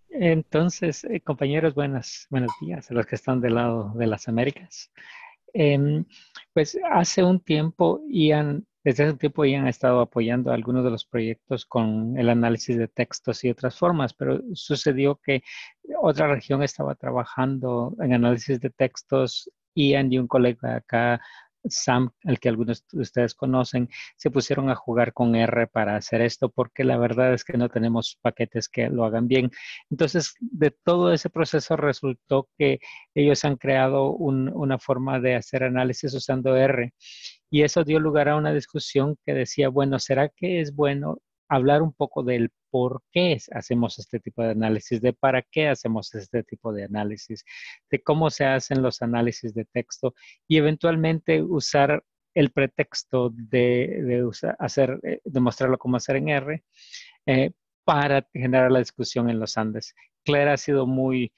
Entonces, compañeros, buenos días a los que están del lado de las Américas. Em, pues desde hace un tiempo Ian ha estado apoyando algunos de los proyectos con el análisis de textos y otras formas, pero sucedió que otra región estaba trabajando en análisis de textos. Ian y un colega acá, Sam, al que algunos de ustedes conocen, se pusieron a jugar con R para hacer esto porque la verdad es que no tenemos paquetes que lo hagan bien. Entonces, de todo ese proceso resultó que ellos han creado una forma de hacer análisis usando R. Y eso dio lugar a una discusión que decía, bueno, ¿será que es bueno hablar un poco del por qué hacemos este tipo de análisis, de para qué hacemos este tipo de análisis, de cómo se hacen los análisis de texto y eventualmente usar el pretexto de mostrarlo cómo hacer en R eh, para generar la discusión en los Andes? Claire ha sido muy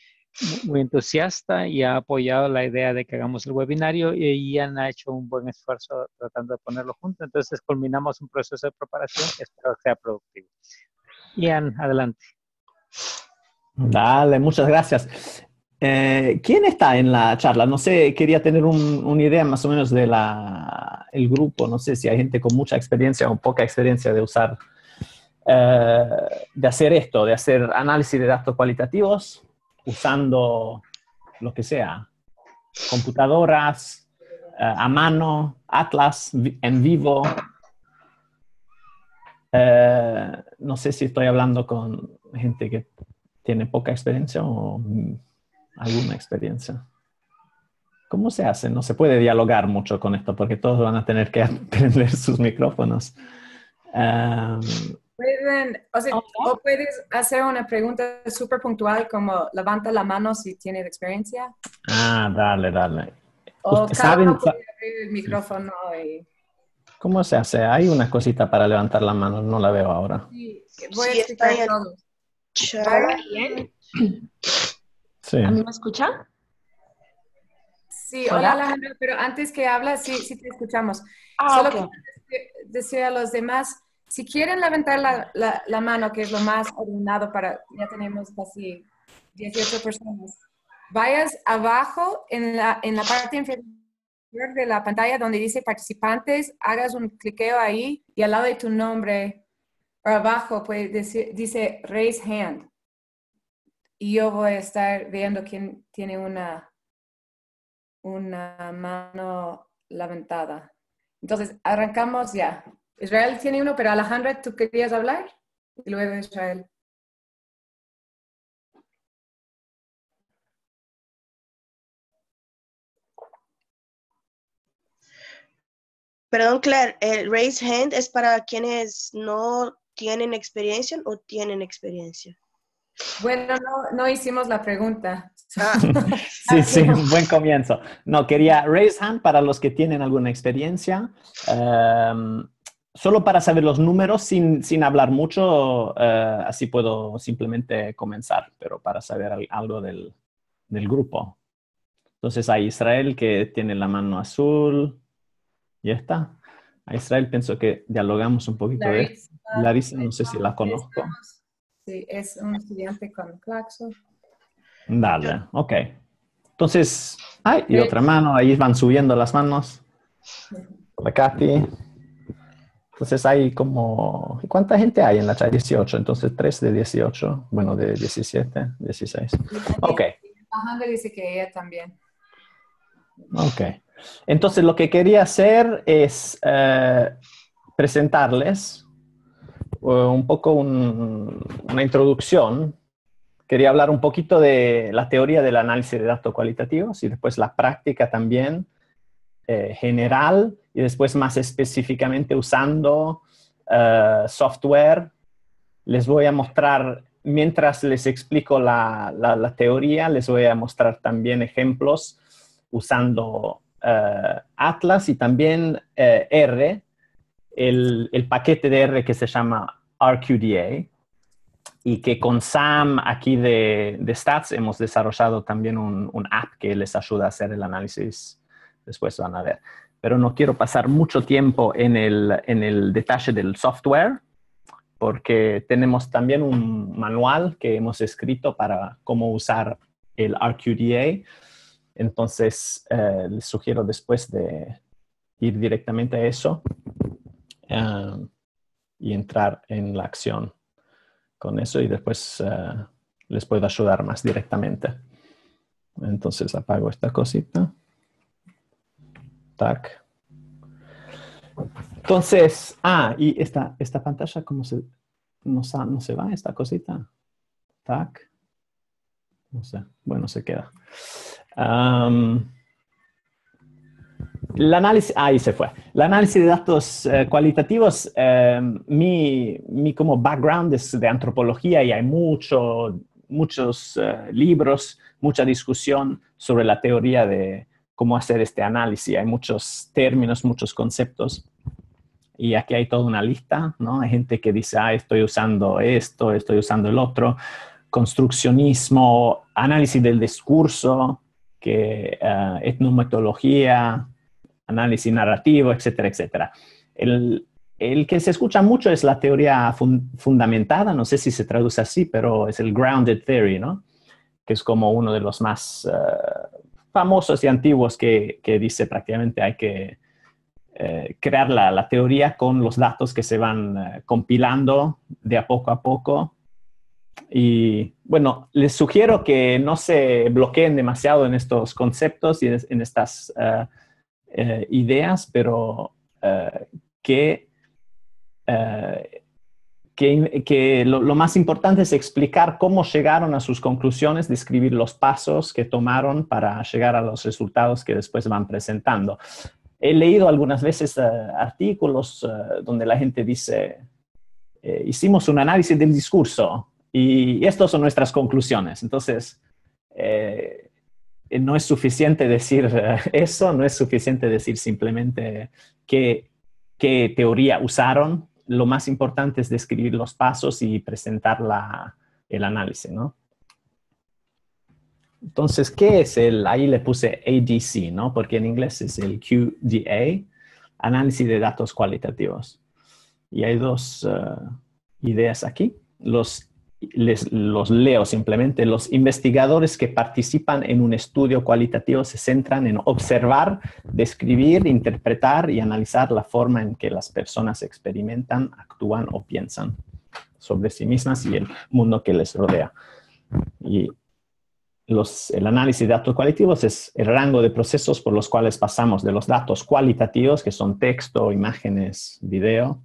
entusiasta y ha apoyado la idea de que hagamos el webinario y Ian ha hecho un buen esfuerzo tratando de ponerlo junto. Entonces culminamos un proceso de preparación que espero que sea productivo. Ian, adelante. Dale, muchas gracias. ¿Quién está en la charla? No sé, quería tener una idea más o menos de el grupo. No sé si hay gente con mucha experiencia o poca experiencia de usar, de hacer esto, de hacer análisis de datos cualitativos usando lo que sea, computadoras, a mano, Atlas, en vivo. No sé si estoy hablando con gente que tiene poca experiencia o alguna experiencia. ¿Cómo se hace? No se puede dialogar mucho con esto porque todos van a tener que prender sus micrófonos. O puedes hacer una pregunta súper puntual como levanta la mano si tienes experiencia. Dale. O cada uno puede abrir el micrófono. Y... ¿Cómo se hace? Hay una cosita para levantar la mano, no la veo ahora. Sí, voy a explicar todo. ¿Bien? Sí. ¿A mí me escucha? Sí, hola Alejandra, pero antes que hablas, sí te escuchamos. Solo Okay. quiero decir a los demás, si quieren levantar la mano, que es lo más ordenado ya tenemos casi 18 personas, vayas abajo en la parte inferior de la pantalla donde dice participantes, hagas un cliqueo ahí y al lado de tu nombre, o abajo, pues dice raise hand. Y yo voy a estar viendo quién tiene una mano levantada. Entonces, arrancamos ya. Israel tiene uno, pero Alejandra, ¿tú querías hablar? Y luego Israel. Perdón, Claire, el raise hand es para quienes no tienen experiencia o tienen experiencia. Bueno, no hicimos la pregunta. Sí, un buen comienzo. No, quería raise hand para los que tienen alguna experiencia. Solo para saber los números sin hablar mucho, así puedo simplemente comenzar, pero para saber algo del grupo. Entonces hay Israel que tiene la mano azul. Ya está. A Israel pienso que dialogamos un poquito de esto. Larissa, no sé si la conozco. Sí, es un estudiante con Claxo. Dale, ok. Entonces, y otra mano, ahí van subiendo las manos. La Katy. Entonces hay como... ¿Cuánta gente hay en la chat? 18. Entonces 3 de 18. Bueno, de 17, 16. Ok. Alejandra dice que ella también. Ok. Entonces lo que quería hacer es presentarles un poco una introducción. Quería hablar un poquito de la teoría del análisis de datos cualitativos y después la práctica también general y después más específicamente usando software. Les voy a mostrar, mientras les explico la teoría, les voy a mostrar también ejemplos usando Atlas y también R, el paquete de R que se llama RQDA, y que con Sam aquí de Stats hemos desarrollado también un app que les ayuda a hacer el análisis. Después van a ver. Pero no quiero pasar mucho tiempo en el detalle del software. porque tenemos también un manual que hemos escrito para cómo usar el RQDA. Entonces, les sugiero después de ir directamente a eso y entrar en la acción con eso, y después les puedo ayudar más directamente. Entonces apago esta cosita. Tac. Entonces, y esta pantalla, ¿cómo no se va esta cosita? Tac. No sé, bueno, se queda. El análisis, ahí se fue. El análisis de datos cualitativos, mi como background es de antropología y hay muchos libros, mucha discusión sobre la teoría de cómo hacer este análisis. Hay muchos términos, muchos conceptos. Y aquí hay toda una lista, ¿no? Hay gente que dice, estoy usando esto, estoy usando el otro. Construccionismo, análisis del discurso, etnometodología, análisis narrativo, etcétera, etcétera. El que se escucha mucho es la teoría fundamentada, no sé si se traduce así, pero es el grounded theory, ¿no? Que es como uno de los más famosos y antiguos que dice prácticamente hay que crear la teoría con los datos que se van compilando de a poco. Y bueno, les sugiero que no se bloqueen demasiado en estos conceptos y en estas ideas, pero que lo más importante es explicar cómo llegaron a sus conclusiones, describir los pasos que tomaron para llegar a los resultados que después van presentando. He leído algunas veces artículos donde la gente dice, hicimos un análisis del discurso y estas son nuestras conclusiones. Entonces, no es suficiente decir eso, no es suficiente decir simplemente qué teoría usaron. Lo más importante es describir los pasos y presentar el análisis, ¿no? Entonces, ¿qué es ahí le puse ADC, ¿no? Porque en inglés es el QDA, análisis de datos cualitativos. Y hay dos ideas aquí. Los leo simplemente. Los investigadores que participan en un estudio cualitativo se centran en observar, describir, interpretar y analizar la forma en que las personas experimentan, actúan o piensan sobre sí mismas y el mundo que les rodea. Y el análisis de datos cualitativos es el rango de procesos por los cuales pasamos de los datos cualitativos, que son texto, imágenes, video,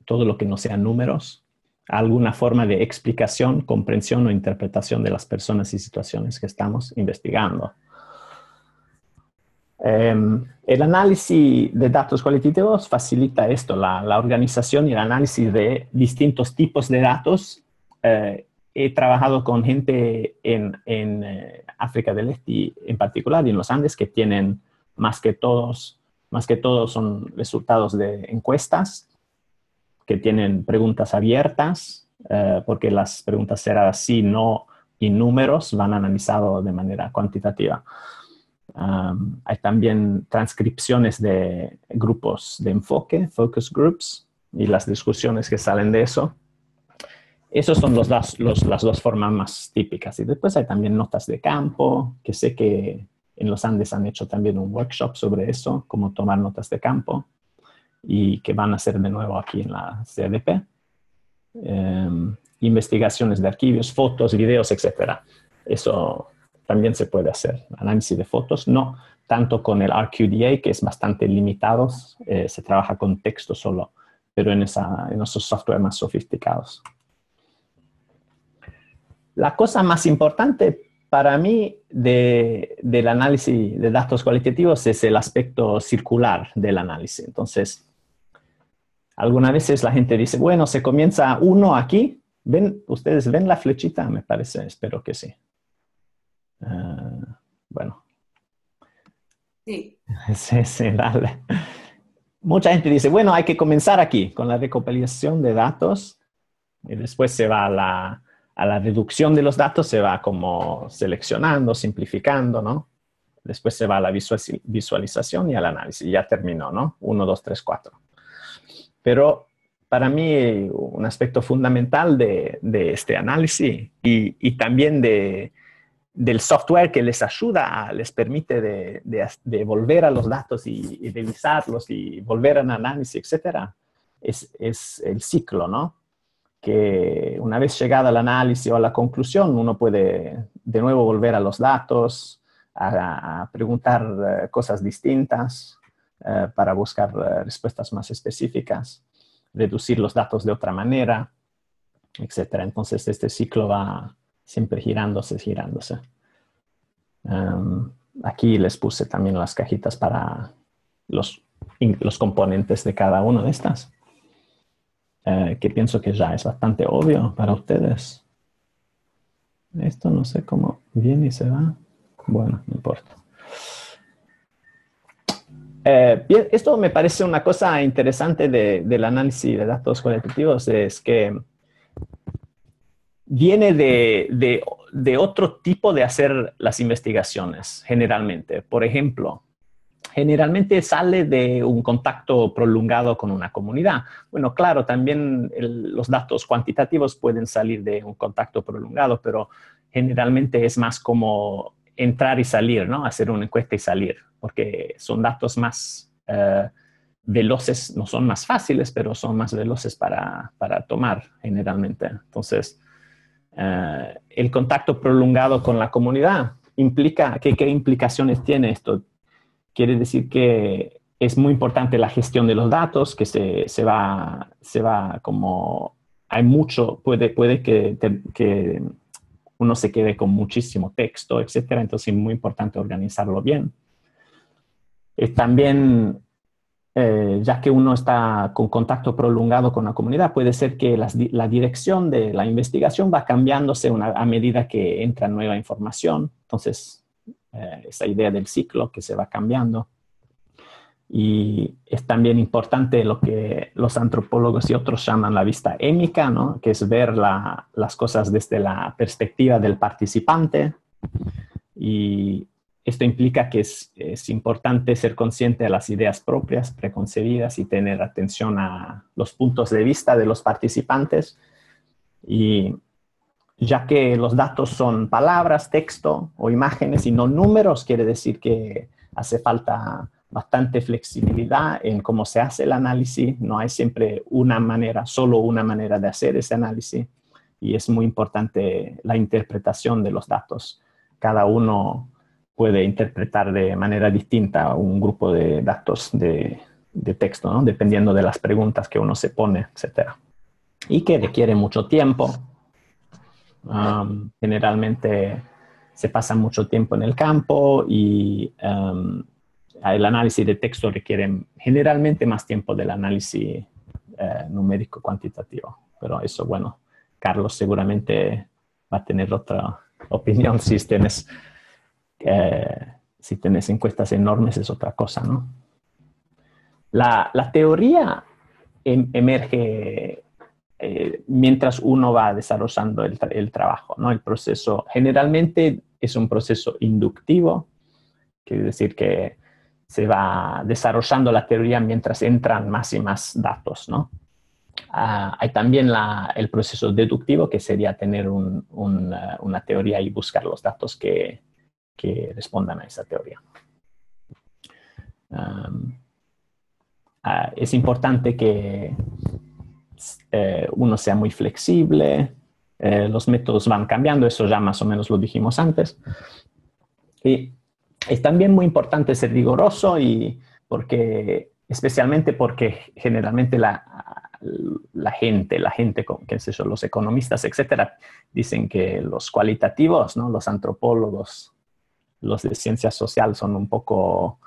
todo lo que no sean números, a alguna forma de explicación, comprensión o interpretación de las personas y situaciones que estamos investigando. El análisis de datos cualitativos facilita esto, la organización y el análisis de distintos tipos de datos. He trabajado con gente en África del Este en particular y en los Andes que tienen más que todos son resultados de encuestas, que tienen preguntas abiertas, porque las preguntas cerradas sí, no y números van analizados de manera cuantitativa. Hay también transcripciones de grupos de enfoque, focus groups, y las discusiones que salen de eso. Esas son las dos formas más típicas. Y después hay también notas de campo, que sé que en los Andes han hecho también un workshop sobre eso, cómo tomar notas de campo, y que van a hacer de nuevo aquí en la CDP. Investigaciones de archivos, fotos, videos, etc. Eso también se puede hacer. Análisis de fotos, no tanto con el RQDA, que es bastante limitado, se trabaja con texto solo, pero en esos software más sofisticados. La cosa más importante para mí del análisis de datos cualitativos es el aspecto circular del análisis. Entonces, algunas veces la gente dice, bueno, se comienza uno aquí. ¿Ustedes ven la flechita? Me parece, espero que sí. Bueno. Sí. Sí, dale. Mucha gente dice, bueno, hay que comenzar aquí con la recopilación de datos y después se va a la reducción de los datos, se va como seleccionando, simplificando, ¿no? Después se va a la visualización y al análisis. Ya terminó, ¿no? 1, 2, 3, 4. Pero para mí un aspecto fundamental de este análisis y también del software que les ayuda, les permite de volver a los datos y revisarlos y volver al análisis, etcétera, es el ciclo, ¿no? Que una vez llegada al análisis o a la conclusión, uno puede de nuevo volver a los datos, a preguntar cosas distintas para buscar respuestas más específicas, reducir los datos de otra manera, etcétera. Entonces, este ciclo va siempre girándose. Aquí les puse también las cajitas para los componentes de cada una de estas, que pienso que ya es bastante obvio para ustedes. Esto no sé cómo viene y se va. Bueno, no importa. Bien, esto me parece una cosa interesante del análisis de datos cualitativos, es que viene de otro tipo de hacer las investigaciones, generalmente. Por ejemplo, generalmente sale de un contacto prolongado con una comunidad. Bueno, claro, también los datos cuantitativos pueden salir de un contacto prolongado, pero generalmente es más como entrar y salir, ¿no? Hacer una encuesta y salir, porque son datos más veloces, no son más fáciles, pero son más veloces para tomar generalmente. Entonces, el contacto prolongado con la comunidad implica, ¿qué implicaciones tiene esto? Quiere decir que es muy importante la gestión de los datos, que se va como, hay mucho, puede que uno se quede con muchísimo texto, etcétera. Entonces es muy importante organizarlo bien. También, ya que uno está con contacto prolongado con la comunidad, puede ser que la dirección de la investigación va cambiándose a medida que entra nueva información. Entonces, esa idea del ciclo que se va cambiando. Y es también importante lo que los antropólogos y otros llaman la vista émica, ¿no? Que es ver las cosas desde la perspectiva del participante. Y esto implica que es importante ser consciente de las ideas propias, preconcebidas, y tener atención a los puntos de vista de los participantes. Y ya que los datos son palabras, texto o imágenes y no números, quiere decir que hace falta bastante flexibilidad en cómo se hace el análisis. No hay siempre solo una manera de hacer ese análisis, y es muy importante la interpretación de los datos. Cada uno puede interpretar de manera distinta un grupo de datos de texto, ¿no? Dependiendo de las preguntas que uno se pone, etc. Y que requiere mucho tiempo. Generalmente se pasa mucho tiempo en el campo y el análisis de texto requiere generalmente más tiempo del análisis numérico cuantitativo. Pero eso, bueno, Carlos seguramente va a tener otra opinión. Si tienes encuestas enormes es otra cosa, ¿no? La teoría emerge mientras uno va desarrollando el trabajo, ¿no? El proceso generalmente es un proceso inductivo, quiere decir que se va desarrollando la teoría mientras entran más y más datos, ¿no? Hay también el proceso deductivo, que sería tener una teoría y buscar los datos que respondan a esa teoría. Es importante que uno sea muy flexible. Los métodos van cambiando, eso ya más o menos lo dijimos antes. Y es también muy importante ser riguroso, especialmente porque generalmente la gente, qué sé yo, los economistas, etcétera, dicen que los cualitativos, ¿no? Los antropólogos, los de ciencias sociales son un poco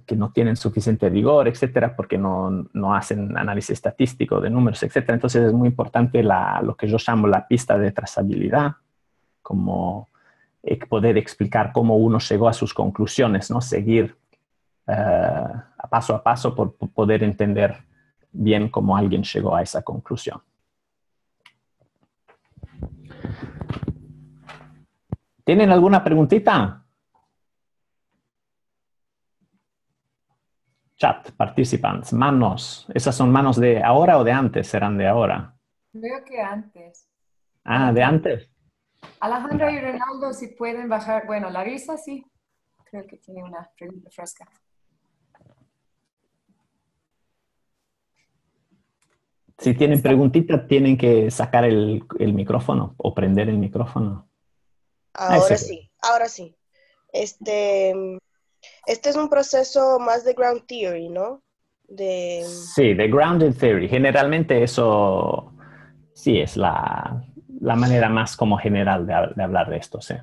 que no tienen suficiente rigor, etcétera, porque no hacen análisis estadístico de números, etcétera. Entonces es muy importante lo que yo llamo la pista de trazabilidad, como poder explicar cómo uno llegó a sus conclusiones, ¿no? Seguir a paso por poder entender bien cómo alguien llegó a esa conclusión. ¿Tienen alguna preguntita? Chat, participants, manos. ¿Esas son manos de ahora o de antes? ¿Serán de ahora? Veo que antes. Ah, de antes. Alejandra y Ronaldo, si pueden bajar. Bueno, Larisa sí. Creo que tiene una pregunta fresca. Si tienen preguntita, tienen que sacar el micrófono o prender el micrófono. Ahora sí, ahora sí. Este es un proceso más de ground theory, ¿no? Sí, de grounded theory. Generalmente eso sí es la manera más como general de hablar de esto, sí.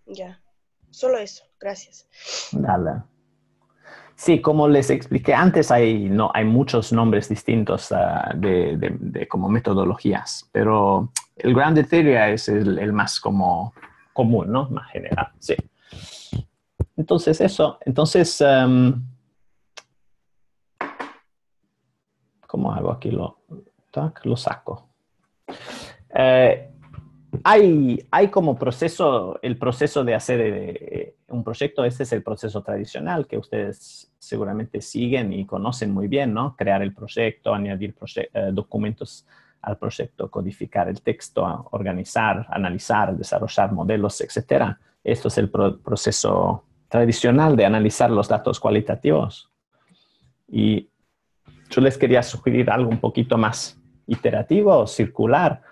Ya, solo eso, gracias. Dale. Sí, como les expliqué antes, hay muchos nombres distintos de como metodologías, pero el grounded theory es el más como común, ¿no? Más general, sí. Entonces eso, ¿cómo hago aquí? Lo saco. Hay como proceso, el proceso de hacer un proyecto, este es el proceso tradicional que ustedes seguramente siguen y conocen muy bien, ¿no? Crear el proyecto, añadir documentos al proyecto, codificar el texto, organizar, analizar, desarrollar modelos, etc. Esto es el proceso tradicional de analizar los datos cualitativos. Y yo les quería sugerir algo un poquito más iterativo, circular,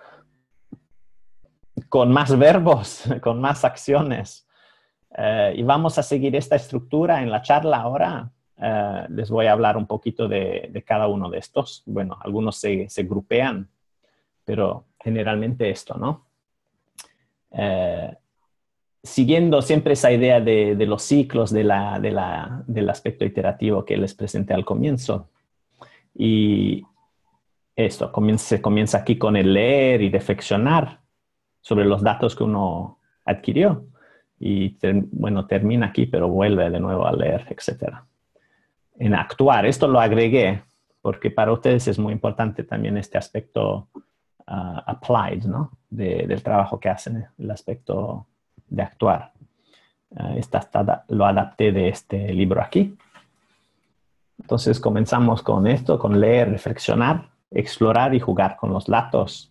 con más verbos, con más acciones. Y vamos a seguir esta estructura en la charla ahora. Les voy a hablar un poquito de cada uno de estos. Bueno, algunos se grupean, pero generalmente esto, ¿no? Siguiendo siempre esa idea de los ciclos del aspecto iterativo que les presenté al comienzo. Y esto se comienza aquí con el leer y reflexionar sobre los datos que uno adquirió. Y bueno, termina aquí, pero vuelve de nuevo a leer, etc. En actuar, esto lo agregué porque para ustedes es muy importante también este aspecto applied, ¿no? Del trabajo que hacen, el aspecto de actuar. Lo adapté de este libro aquí. Entonces comenzamos con esto, con leer, reflexionar, explorar y jugar con los datos.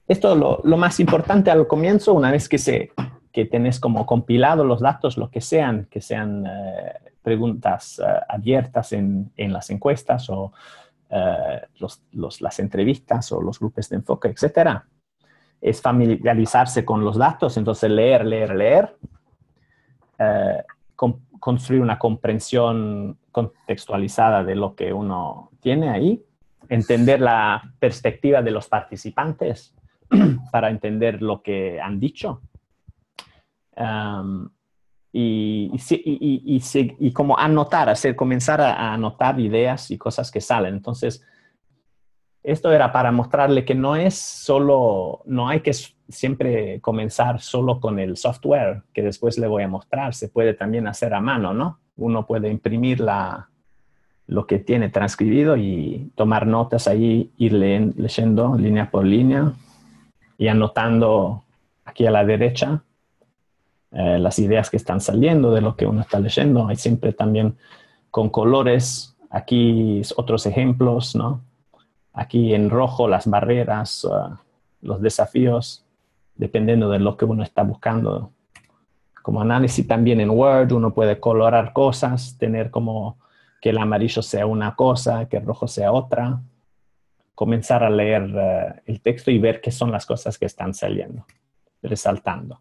Esto lo más importante al comienzo, una vez que tenés como compilado los datos, lo que sean preguntas abiertas en las encuestas o las entrevistas o los grupos de enfoque, etcétera, es familiarizarse con los datos, entonces leer, construir una comprensión contextualizada de lo que uno tiene ahí, entender la perspectiva de los participantes para entender lo que han dicho. Y como anotar, comenzar a anotar ideas y cosas que salen. Entonces, esto era para mostrarle que no hay que siempre comenzar solo con el software, que después le voy a mostrar. Se puede también hacer a mano, ¿no? Uno puede imprimir lo que tiene transcribido y tomar notas ahí, ir leyendo línea por línea y anotando aquí a la derecha las ideas que están saliendo de lo que uno está leyendo. Hay siempre también con colores, aquí otros ejemplos, ¿no? Aquí en rojo las barreras, los desafíos, dependiendo de lo que uno está buscando. Como análisis también en Word, uno puede colorar cosas, tener como que el amarillo sea una cosa, que el rojo sea otra. Comenzar a leer el texto y ver qué son las cosas que están saliendo, resaltando.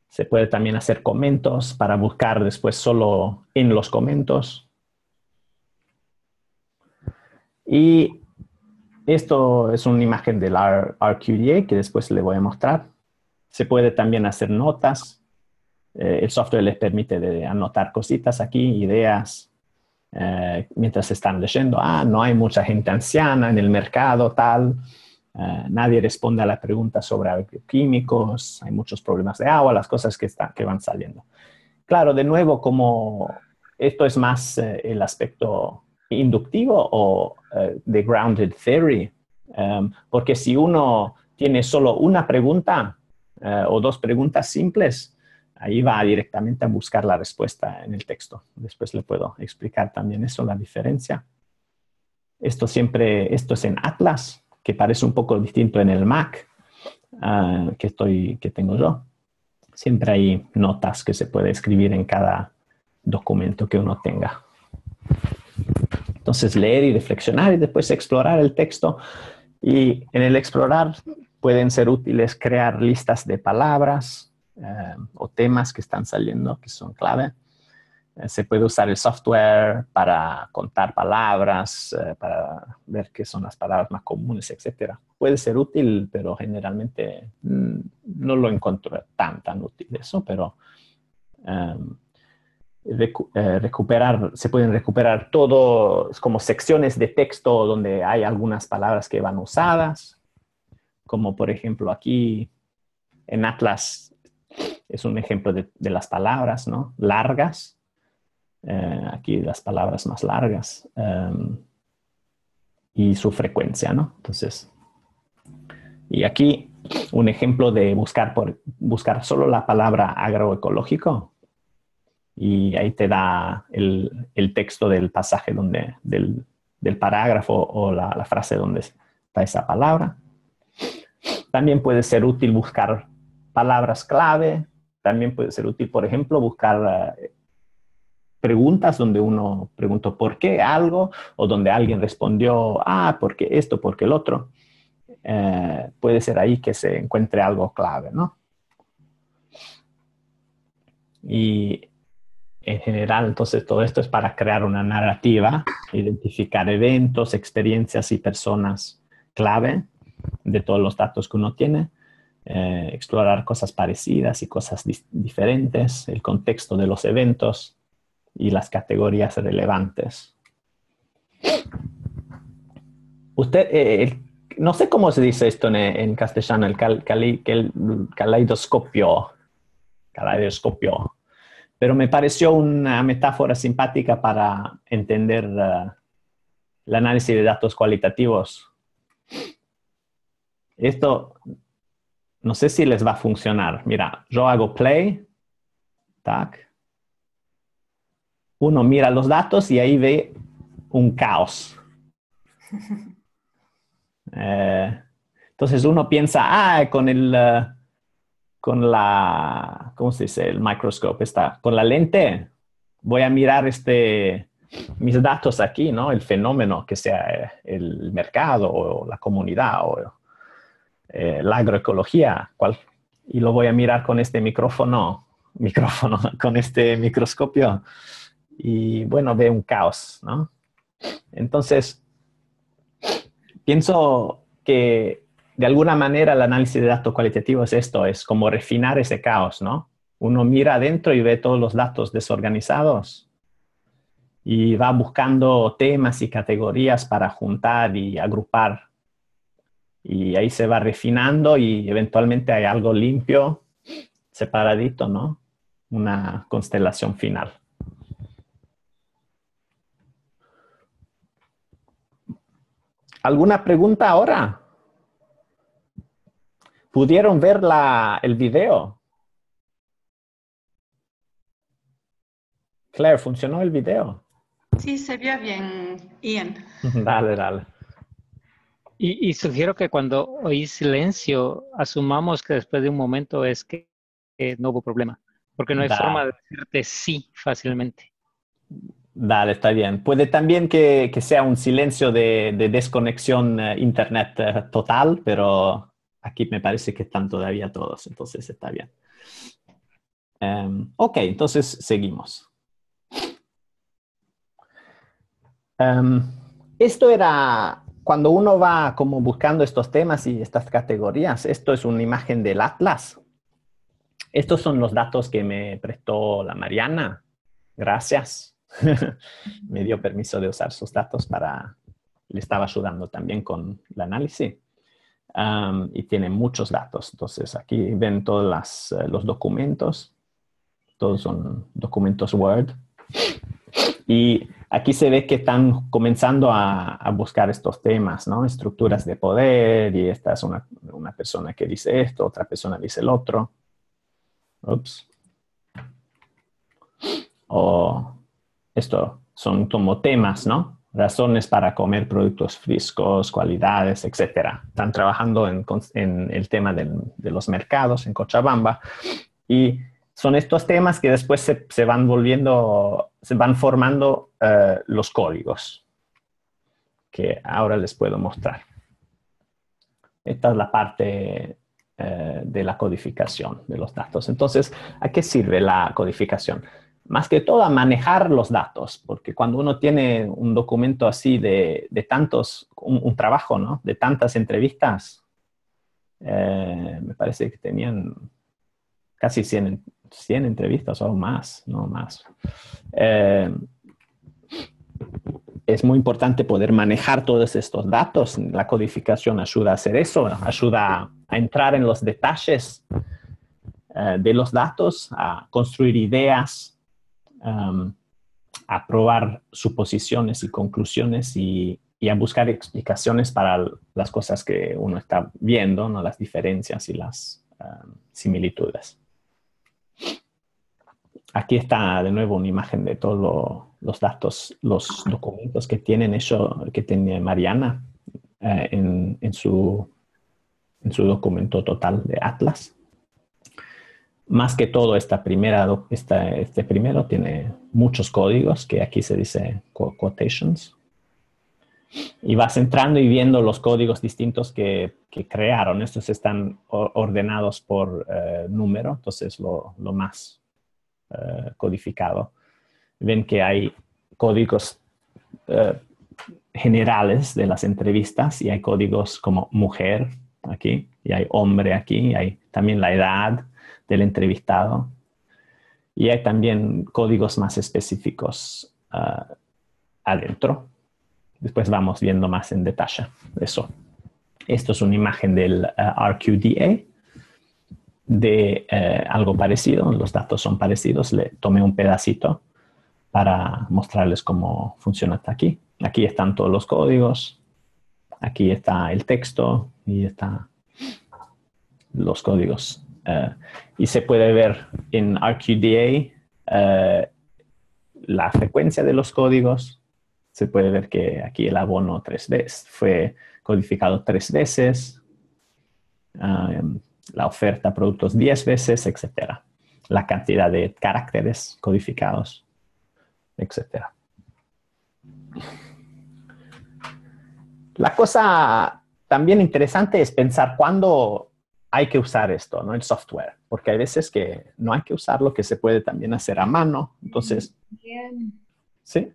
Se puede también hacer comentos para buscar después solo en los comentos. Y esto es una imagen del RQDA que después le voy a mostrar. Se puede también hacer notas. El software les permite anotar cositas aquí, ideas, mientras están leyendo. No hay mucha gente anciana en el mercado, tal. Nadie responde a la pregunta sobre agroquímicos. Hay muchos problemas de agua, las cosas que van saliendo. Claro, de nuevo, como esto es más el aspecto inductivo o de grounded theory, porque si uno tiene solo una pregunta o dos preguntas simples, ahí va directamente a buscar la respuesta en el texto. Después le puedo explicar también eso, la diferencia. Esto es en Atlas, que parece un poco distinto en el Mac que tengo yo. Siempre hay notas que se puede escribir en cada documento que uno tenga. Entonces, leer y reflexionar y después explorar el texto. Y en el explorar pueden ser útiles crear listas de palabras o temas que están saliendo, que son clave. Se puede usar el software para contar palabras, para ver qué son las palabras más comunes, etc. Puede ser útil, pero generalmente no lo encuentro tan útil eso, pero se pueden recuperar todo como secciones de texto donde hay algunas palabras que van usadas, como por ejemplo aquí en Atlas es un ejemplo de las palabras, ¿no? Largas. Aquí las palabras más largas y su frecuencia, ¿no? Entonces, y aquí un ejemplo de buscar solo la palabra agroecológico y ahí te da el texto del pasaje del parágrafo o la frase donde está esa palabra. También puede ser útil buscar palabras clave. También puede ser útil, por ejemplo, buscar preguntas donde uno preguntó por qué algo o donde alguien respondió, por qué esto, por qué el otro. Puede ser ahí que se encuentre algo clave, ¿no? Y en general, entonces, todo esto es para crear una narrativa, identificar eventos, experiencias y personas clave de todos los datos que uno tiene, explorar cosas parecidas y cosas diferentes, el contexto de los eventos y las categorías relevantes. Usted, no sé cómo se dice esto en castellano, el caleidoscopio, pero me pareció una metáfora simpática para entender el análisis de datos cualitativos. Esto, no sé si les va a funcionar. Mira, yo hago play, tac. Uno mira los datos y ahí ve un caos. Entonces uno piensa, con la, ¿cómo se dice? El microscope con la lente voy a mirar mis datos aquí, ¿no? El fenómeno que sea el mercado o la comunidad o la agroecología, y lo voy a mirar con este micrófono, con este microscopio. Y bueno, ve un caos, ¿no? Entonces, pienso que de alguna manera el análisis de datos cualitativos es como refinar ese caos, ¿no? Uno mira adentro y ve todos los datos desorganizados y va buscando temas y categorías para juntar y agrupar. Y ahí se va refinando y eventualmente hay algo limpio, separadito, ¿no? Una constelación final. ¿Alguna pregunta ahora? ¿Pudieron ver el video? Claire, ¿funcionó el video? Sí, se vio bien, Ian. Dale. Y sugiero que cuando oí silencio, asumamos que después de un momento es que no hubo problema, porque no hay forma de decirte sí fácilmente. Dale, está bien. Puede también que sea un silencio de desconexión internet total, pero aquí me parece que están todavía todos, entonces está bien. Ok, entonces seguimos. Esto era cuando uno va como buscando estos temas y estas categorías. Esto es una imagen del Atlas. Estos son los datos que me prestó la Mariana. Gracias. Me dio permiso de usar sus datos le estaba ayudando también con el análisis. Y tiene muchos datos. Entonces aquí ven todos los documentos. Todos son documentos Word. Y aquí se ve que están comenzando a buscar estos temas, ¿no? Estructuras de poder, y esta es una persona que dice esto, otra persona dice el otro. Ups. O esto son como temas, ¿no? Razones para comer productos frescos, cualidades, etc. Están trabajando en el tema de los mercados en Cochabamba. Y son estos temas que después se van formando los códigos, que ahora les puedo mostrar. Esta es la parte de la codificación de los datos. Entonces, ¿a qué sirve la codificación? Más que todo a manejar los datos, porque cuando uno tiene un documento así de tantos, un trabajo, ¿no? De tantas entrevistas, me parece que tenían casi 100 entrevistas o más, no más. Es muy importante poder manejar todos estos datos. La codificación ayuda a hacer eso, ayuda a entrar en los detalles de los datos, a construir ideas, a probar suposiciones y conclusiones y a buscar explicaciones para las cosas que uno está viendo, ¿no? Las diferencias y las similitudes. Aquí está de nuevo una imagen de todos los datos, los documentos que tiene Mariana en su documento total de Atlas. Más que todo, este primero tiene muchos códigos, que aquí se dice quotations. Y vas entrando y viendo los códigos distintos que crearon. Estos están ordenados por número, entonces lo más codificado. Ven que hay códigos generales de las entrevistas y hay códigos como mujer aquí y hay hombre aquí, y hay también la edad del entrevistado y hay también códigos más específicos adentro. Después vamos viendo más en detalle eso. Esto es una imagen del RQDA de algo parecido. Los datos son parecidos. Le tomé un pedacito para mostrarles cómo funciona hasta aquí. Aquí están todos los códigos. Aquí está el texto y están los códigos. Y se puede ver en RQDA la frecuencia de los códigos. Se puede ver que aquí el abono 3 veces fue codificado 3 veces. La oferta productos 10 veces, etc. La cantidad de caracteres codificados, etc. La cosa también interesante es pensar cuándo hay que usar esto, ¿no? El software, porque hay veces que no hay que usarlo, que se puede también hacer a mano. Entonces, Bien. ¿sí?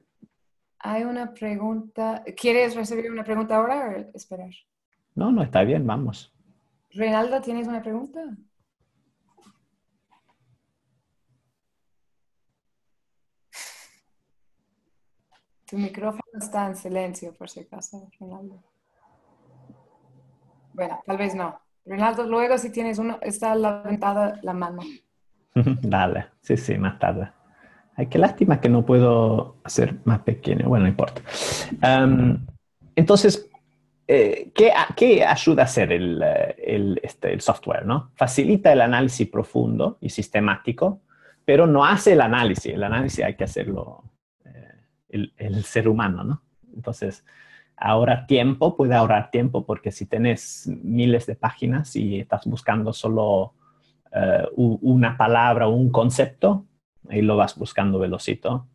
Hay una pregunta. ¿Quieres recibir una pregunta ahora o esperar? No, está bien, vamos. Reinaldo, ¿tienes una pregunta? Tu micrófono está en silencio, por si acaso, Reinaldo. Bueno, tal vez no. Reinaldo, luego si tienes uno, está levantada la mano. Dale, sí, más tarde. Ay, qué lástima que no puedo hacer más pequeño. Bueno, no importa. Entonces, ¿qué ayuda a hacer el software, ¿no? Facilita el análisis profundo y sistemático, pero no hace el análisis. El análisis hay que hacerlo el ser humano, ¿no? Entonces, puede ahorrar tiempo, porque si tenés miles de páginas y estás buscando solo una palabra o un concepto, ahí lo vas buscando velocito.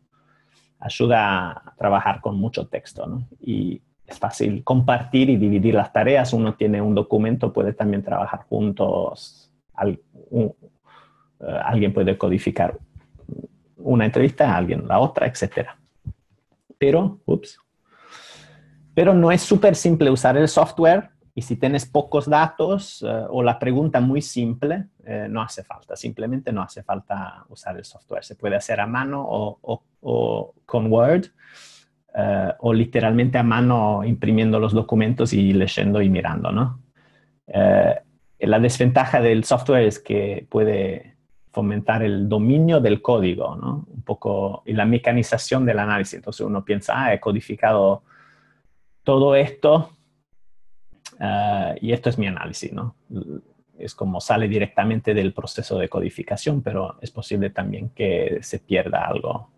Ayuda a trabajar con mucho texto, ¿no? Y es fácil compartir y dividir las tareas. Uno tiene un documento, puede también trabajar juntos. Alguien puede codificar una entrevista, alguien la otra, etc. Pero no es súper simple usar el software. Y si tienes pocos datos o la pregunta muy simple, no hace falta. Simplemente no hace falta usar el software. Se puede hacer a mano o con Word o literalmente a mano imprimiendo los documentos y leyendo y mirando, ¿no? La desventaja del software es que puede fomentar el dominio del código, ¿no? Un poco, y la mecanización del análisis. Entonces uno piensa, he codificado todo esto y esto es mi análisis, ¿no? es como sale directamente del proceso de codificación, pero es posible también que se pierda algo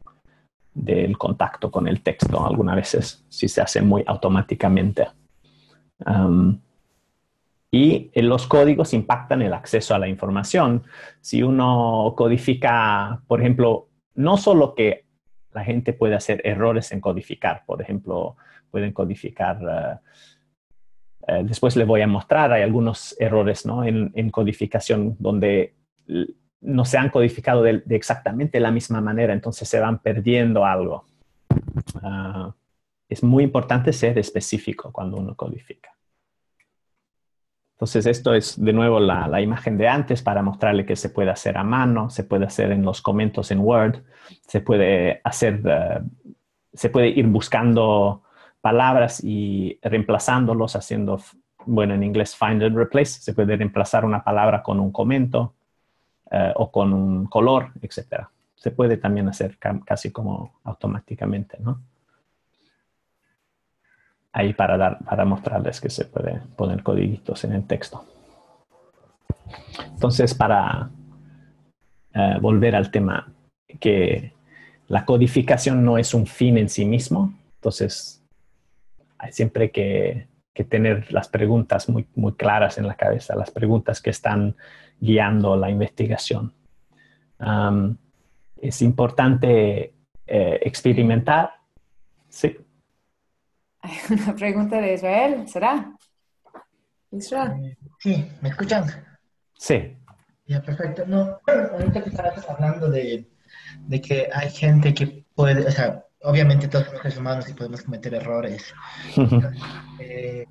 del contacto con el texto algunas veces, si se hace muy automáticamente. Y los códigos impactan el acceso a la información. Si uno codifica, por ejemplo, no solo que la gente puede hacer errores en codificar, por ejemplo, pueden codificar, después les voy a mostrar, hay algunos errores, ¿no?, en codificación donde no se han codificado de exactamente la misma manera, entonces se van perdiendo algo. Es muy importante ser específico cuando uno codifica. Entonces esto es de nuevo la imagen de antes para mostrarle que se puede hacer a mano, se puede hacer en los comentarios en Word, se puede hacer, se puede ir buscando palabras y reemplazándolos, haciendo, bueno, en inglés find and replace, se puede reemplazar una palabra con un comento o con un color, etc. Se puede también hacer casi como automáticamente, ¿no? Ahí para mostrarles que se puede poner codiguitos en el texto. Entonces, para volver al tema, que la codificación no es un fin en sí mismo, entonces hay siempre que tener las preguntas muy, muy claras en la cabeza, las preguntas que están guiando la investigación. Es importante experimentar. Sí. Hay una pregunta de Israel, ¿será? Israel. Sí, ¿me escuchan? Sí. Ya, perfecto. No, ahorita que estabas hablando de que hay gente que puede, o sea, obviamente todos los seres humanos y podemos cometer errores. Eh,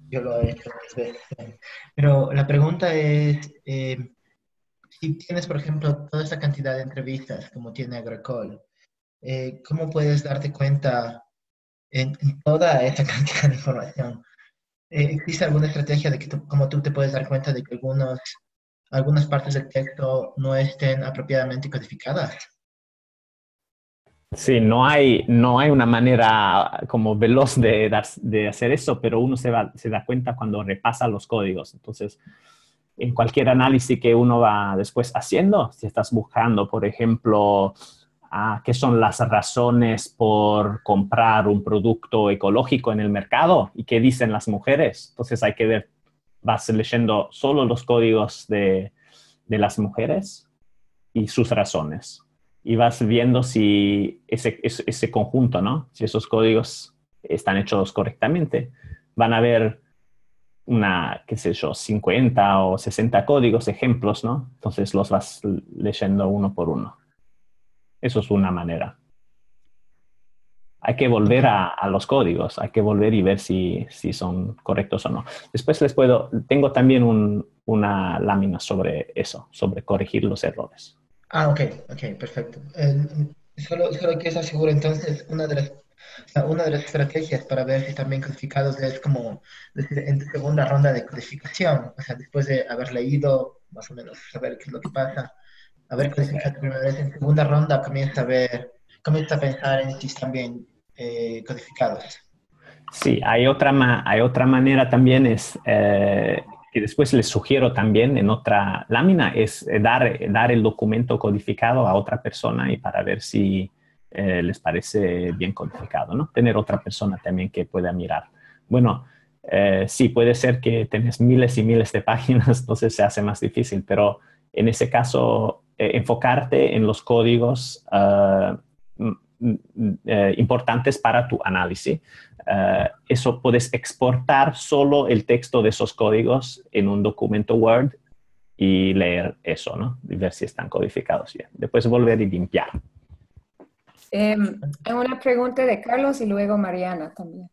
yo lo he hecho muchas veces. Pero la pregunta es, si tienes, por ejemplo, toda esa cantidad de entrevistas como tiene Agricol, ¿cómo puedes darte cuenta en toda esa cantidad de información? ¿Existe alguna estrategia de que como tú te puedes dar cuenta de que algunas partes del texto no estén apropiadamente codificadas? Sí, no hay una manera como veloz de hacer eso, pero uno se da cuenta cuando repasa los códigos. Entonces, en cualquier análisis que uno va después haciendo, si estás buscando, por ejemplo, qué son las razones por comprar un producto ecológico en el mercado y qué dicen las mujeres, entonces hay que ver, vas leyendo solo los códigos de las mujeres y sus razones. Y vas viendo si ese conjunto, ¿no? Si esos códigos están hechos correctamente. Van a haber qué sé yo, 50 o 60 códigos, ejemplos, ¿no? Entonces los vas leyendo uno por uno. Eso es una manera. Hay que volver a los códigos, hay que volver y ver si son correctos o no. Después tengo también una lámina sobre eso, sobre corregir los errores. Ok, perfecto. Solo quiero estar seguro, entonces, una de las estrategias para ver si están bien codificados es como decir, en tu segunda ronda de codificación, o sea, después de haber leído, más o menos, saber qué es lo que pasa, haber codificado por primera vez, en segunda ronda comienza a pensar en si están bien codificados. Sí, hay otra manera también, es que después les sugiero también en otra lámina, es dar el documento codificado a otra persona y para ver si les parece bien codificado, ¿no? Tener otra persona también que pueda mirar. Bueno, sí, puede ser que tenés miles y miles de páginas, entonces se hace más difícil, pero en ese caso, enfocarte en los códigos importantes para tu análisis. Eso puedes exportar solo el texto de esos códigos en un documento Word y leer eso, ¿no? Y ver si están codificados bien. Después volver y limpiar. Hay una pregunta de Carlos y luego Mariana también.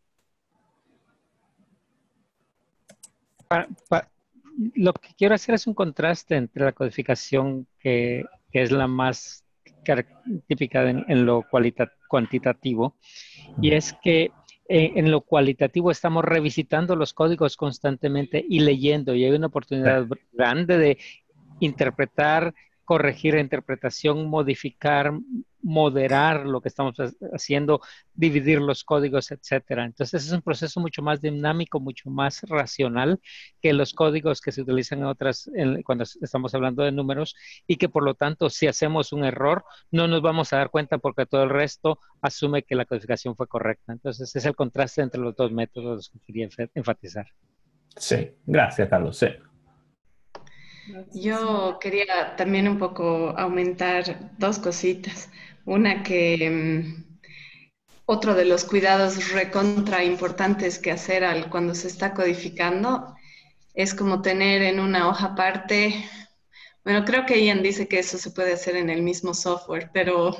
Lo que quiero hacer es un contraste entre la codificación que es la más típica en lo cuantitativo, y es que en lo cualitativo estamos revisitando los códigos constantemente y leyendo, y hay una oportunidad grande de interpretar, corregir la interpretación, modificar, moderar lo que estamos haciendo, dividir los códigos, etcétera. Entonces es un proceso mucho más dinámico, mucho más racional que los códigos que se utilizan cuando estamos hablando de números, y que por lo tanto si hacemos un error no nos vamos a dar cuenta porque todo el resto asume que la codificación fue correcta. Entonces es el contraste entre los dos métodos que quería enfatizar. Sí, gracias, Carlos. Sí. Yo quería también un poco aumentar dos cositas. Una otro de los cuidados recontra importantes que hacer cuando se está codificando es como tener en una hoja aparte, bueno, creo que Ian dice que eso se puede hacer en el mismo software, pero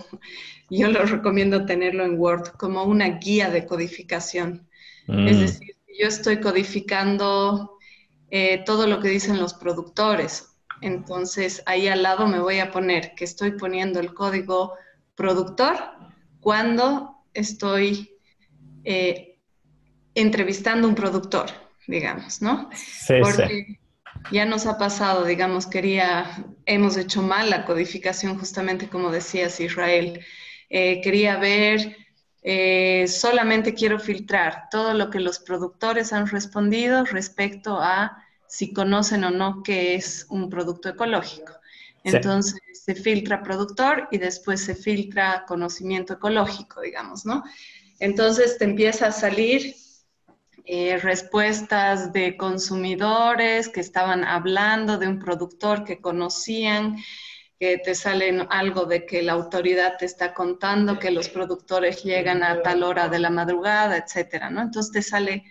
yo lo recomiendo tenerlo en Word como una guía de codificación. Es decir, yo estoy codificando todo lo que dicen los productores. Entonces, ahí al lado me voy a poner que estoy poniendo el código productor cuando estoy entrevistando a un productor, digamos, ¿no? Sí, Porque sí. ya nos ha pasado, digamos, hemos hecho mal la codificación, justamente como decías, Israel. Quería ver, solamente quiero filtrar todo lo que los productores han respondido respecto a si conocen o no qué es un producto ecológico. Sí. Entonces se filtra productor y después se filtra conocimiento ecológico, digamos, ¿no? Entonces te empieza a salir respuestas de consumidores que estaban hablando de un productor que conocían, que te salen algo de que la autoridad te está contando que los productores llegan a tal hora de la madrugada, etcétera, ¿no? Entonces te sale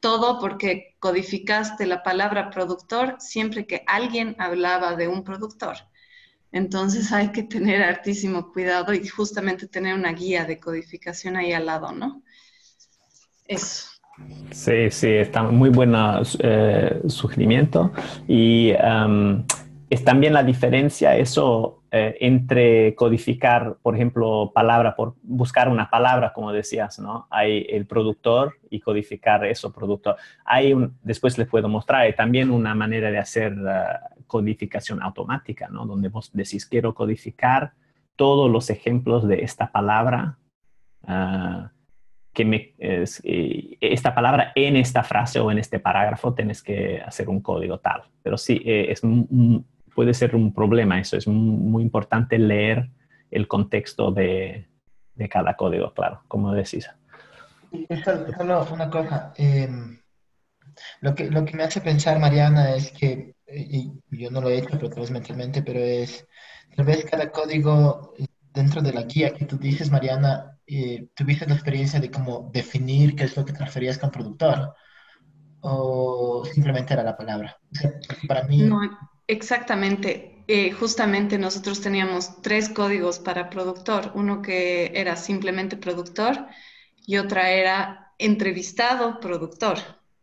todo porque codificaste la palabra productor siempre que alguien hablaba de un productor. Entonces hay que tener hartísimo cuidado y justamente tener una guía de codificación ahí al lado, ¿no? Eso. Sí, sí, está muy buen sugerimiento. Y es también la diferencia eso entre codificar, por ejemplo, buscar una palabra, como decías, ¿no? Hay el productor y codificar eso, productor. Después les puedo mostrar, hay también una manera de hacer codificación automática, ¿no? Donde vos decís, quiero codificar todos los ejemplos de esta palabra, esta palabra en esta frase o en este parágrafo tienes que hacer un código tal. Pero sí, puede ser un problema eso. Es muy importante leer el contexto de cada código, claro, como decís. Solo una cosa. Lo que me hace pensar, Mariana, es que, y yo no lo he hecho, pero tal vez mentalmente, pero tal vez cada código dentro de la guía que tú dices, Mariana, tuviste la experiencia de cómo definir qué es lo que te referías con productor, o simplemente era la palabra. O sea, porque para mí, No, exactamente. Justamente nosotros teníamos 3 códigos para productor. Uno que era simplemente productor y otra era entrevistado productor.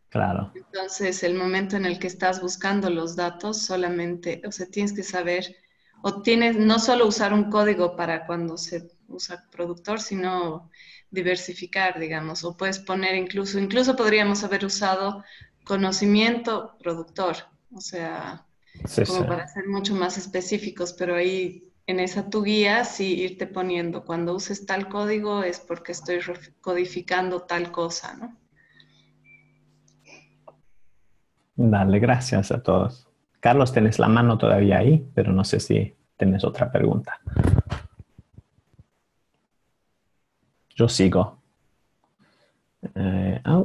Claro. Entonces, el momento en el que estás buscando los datos, solamente, o sea, tienes que saber, o tienes no solo usar un código para cuando se usa productor, sino diversificar, digamos, o puedes poner incluso podríamos haber usado conocimiento productor, o sea, Sí, como sí. para ser mucho más específicos, pero ahí en esa tu guía sí irte poniendo, cuando uses tal código es porque estoy codificando tal cosa, ¿no? Dale, gracias a todos. Carlos, tenés la mano todavía ahí, pero no sé si tenés otra pregunta. Yo sigo.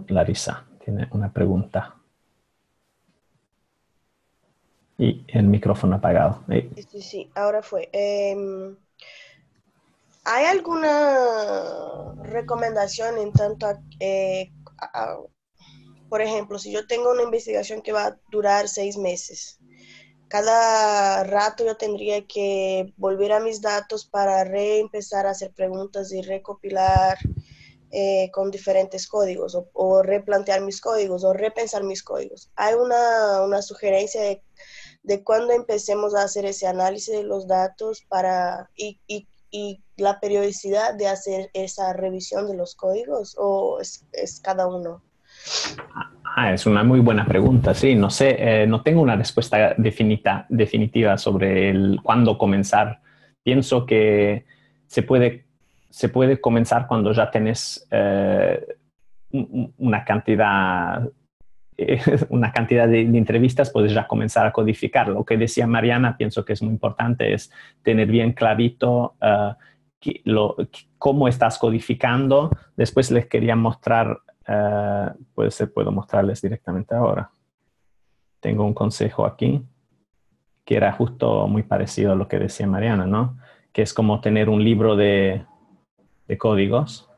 Larisa tiene una pregunta. Y el micrófono apagado. Sí, ahora fue. ¿Hay alguna recomendación en tanto por ejemplo, si yo tengo una investigación que va a durar 6 meses, cada rato yo tendría que volver a mis datos para reempezar a hacer preguntas y recopilar con diferentes códigos o replantear mis códigos o repensar mis códigos? ¿Hay una sugerencia de cuándo empecemos a hacer ese análisis de los datos y la periodicidad de hacer esa revisión de los códigos, o es cada uno? Es una muy buena pregunta, sí. No sé, no tengo una respuesta definitiva sobre cuándo comenzar. Pienso que se puede comenzar cuando ya tenés una cantidad de entrevistas, puedes ya comenzar a codificar. Lo que decía Mariana, pienso que es muy importante, es tener bien clarito cómo estás codificando. Después les quería mostrar, puedo mostrarles directamente ahora. Tengo un consejo aquí, que era justo muy parecido a lo que decía Mariana, ¿no? Que es como tener un libro de códigos.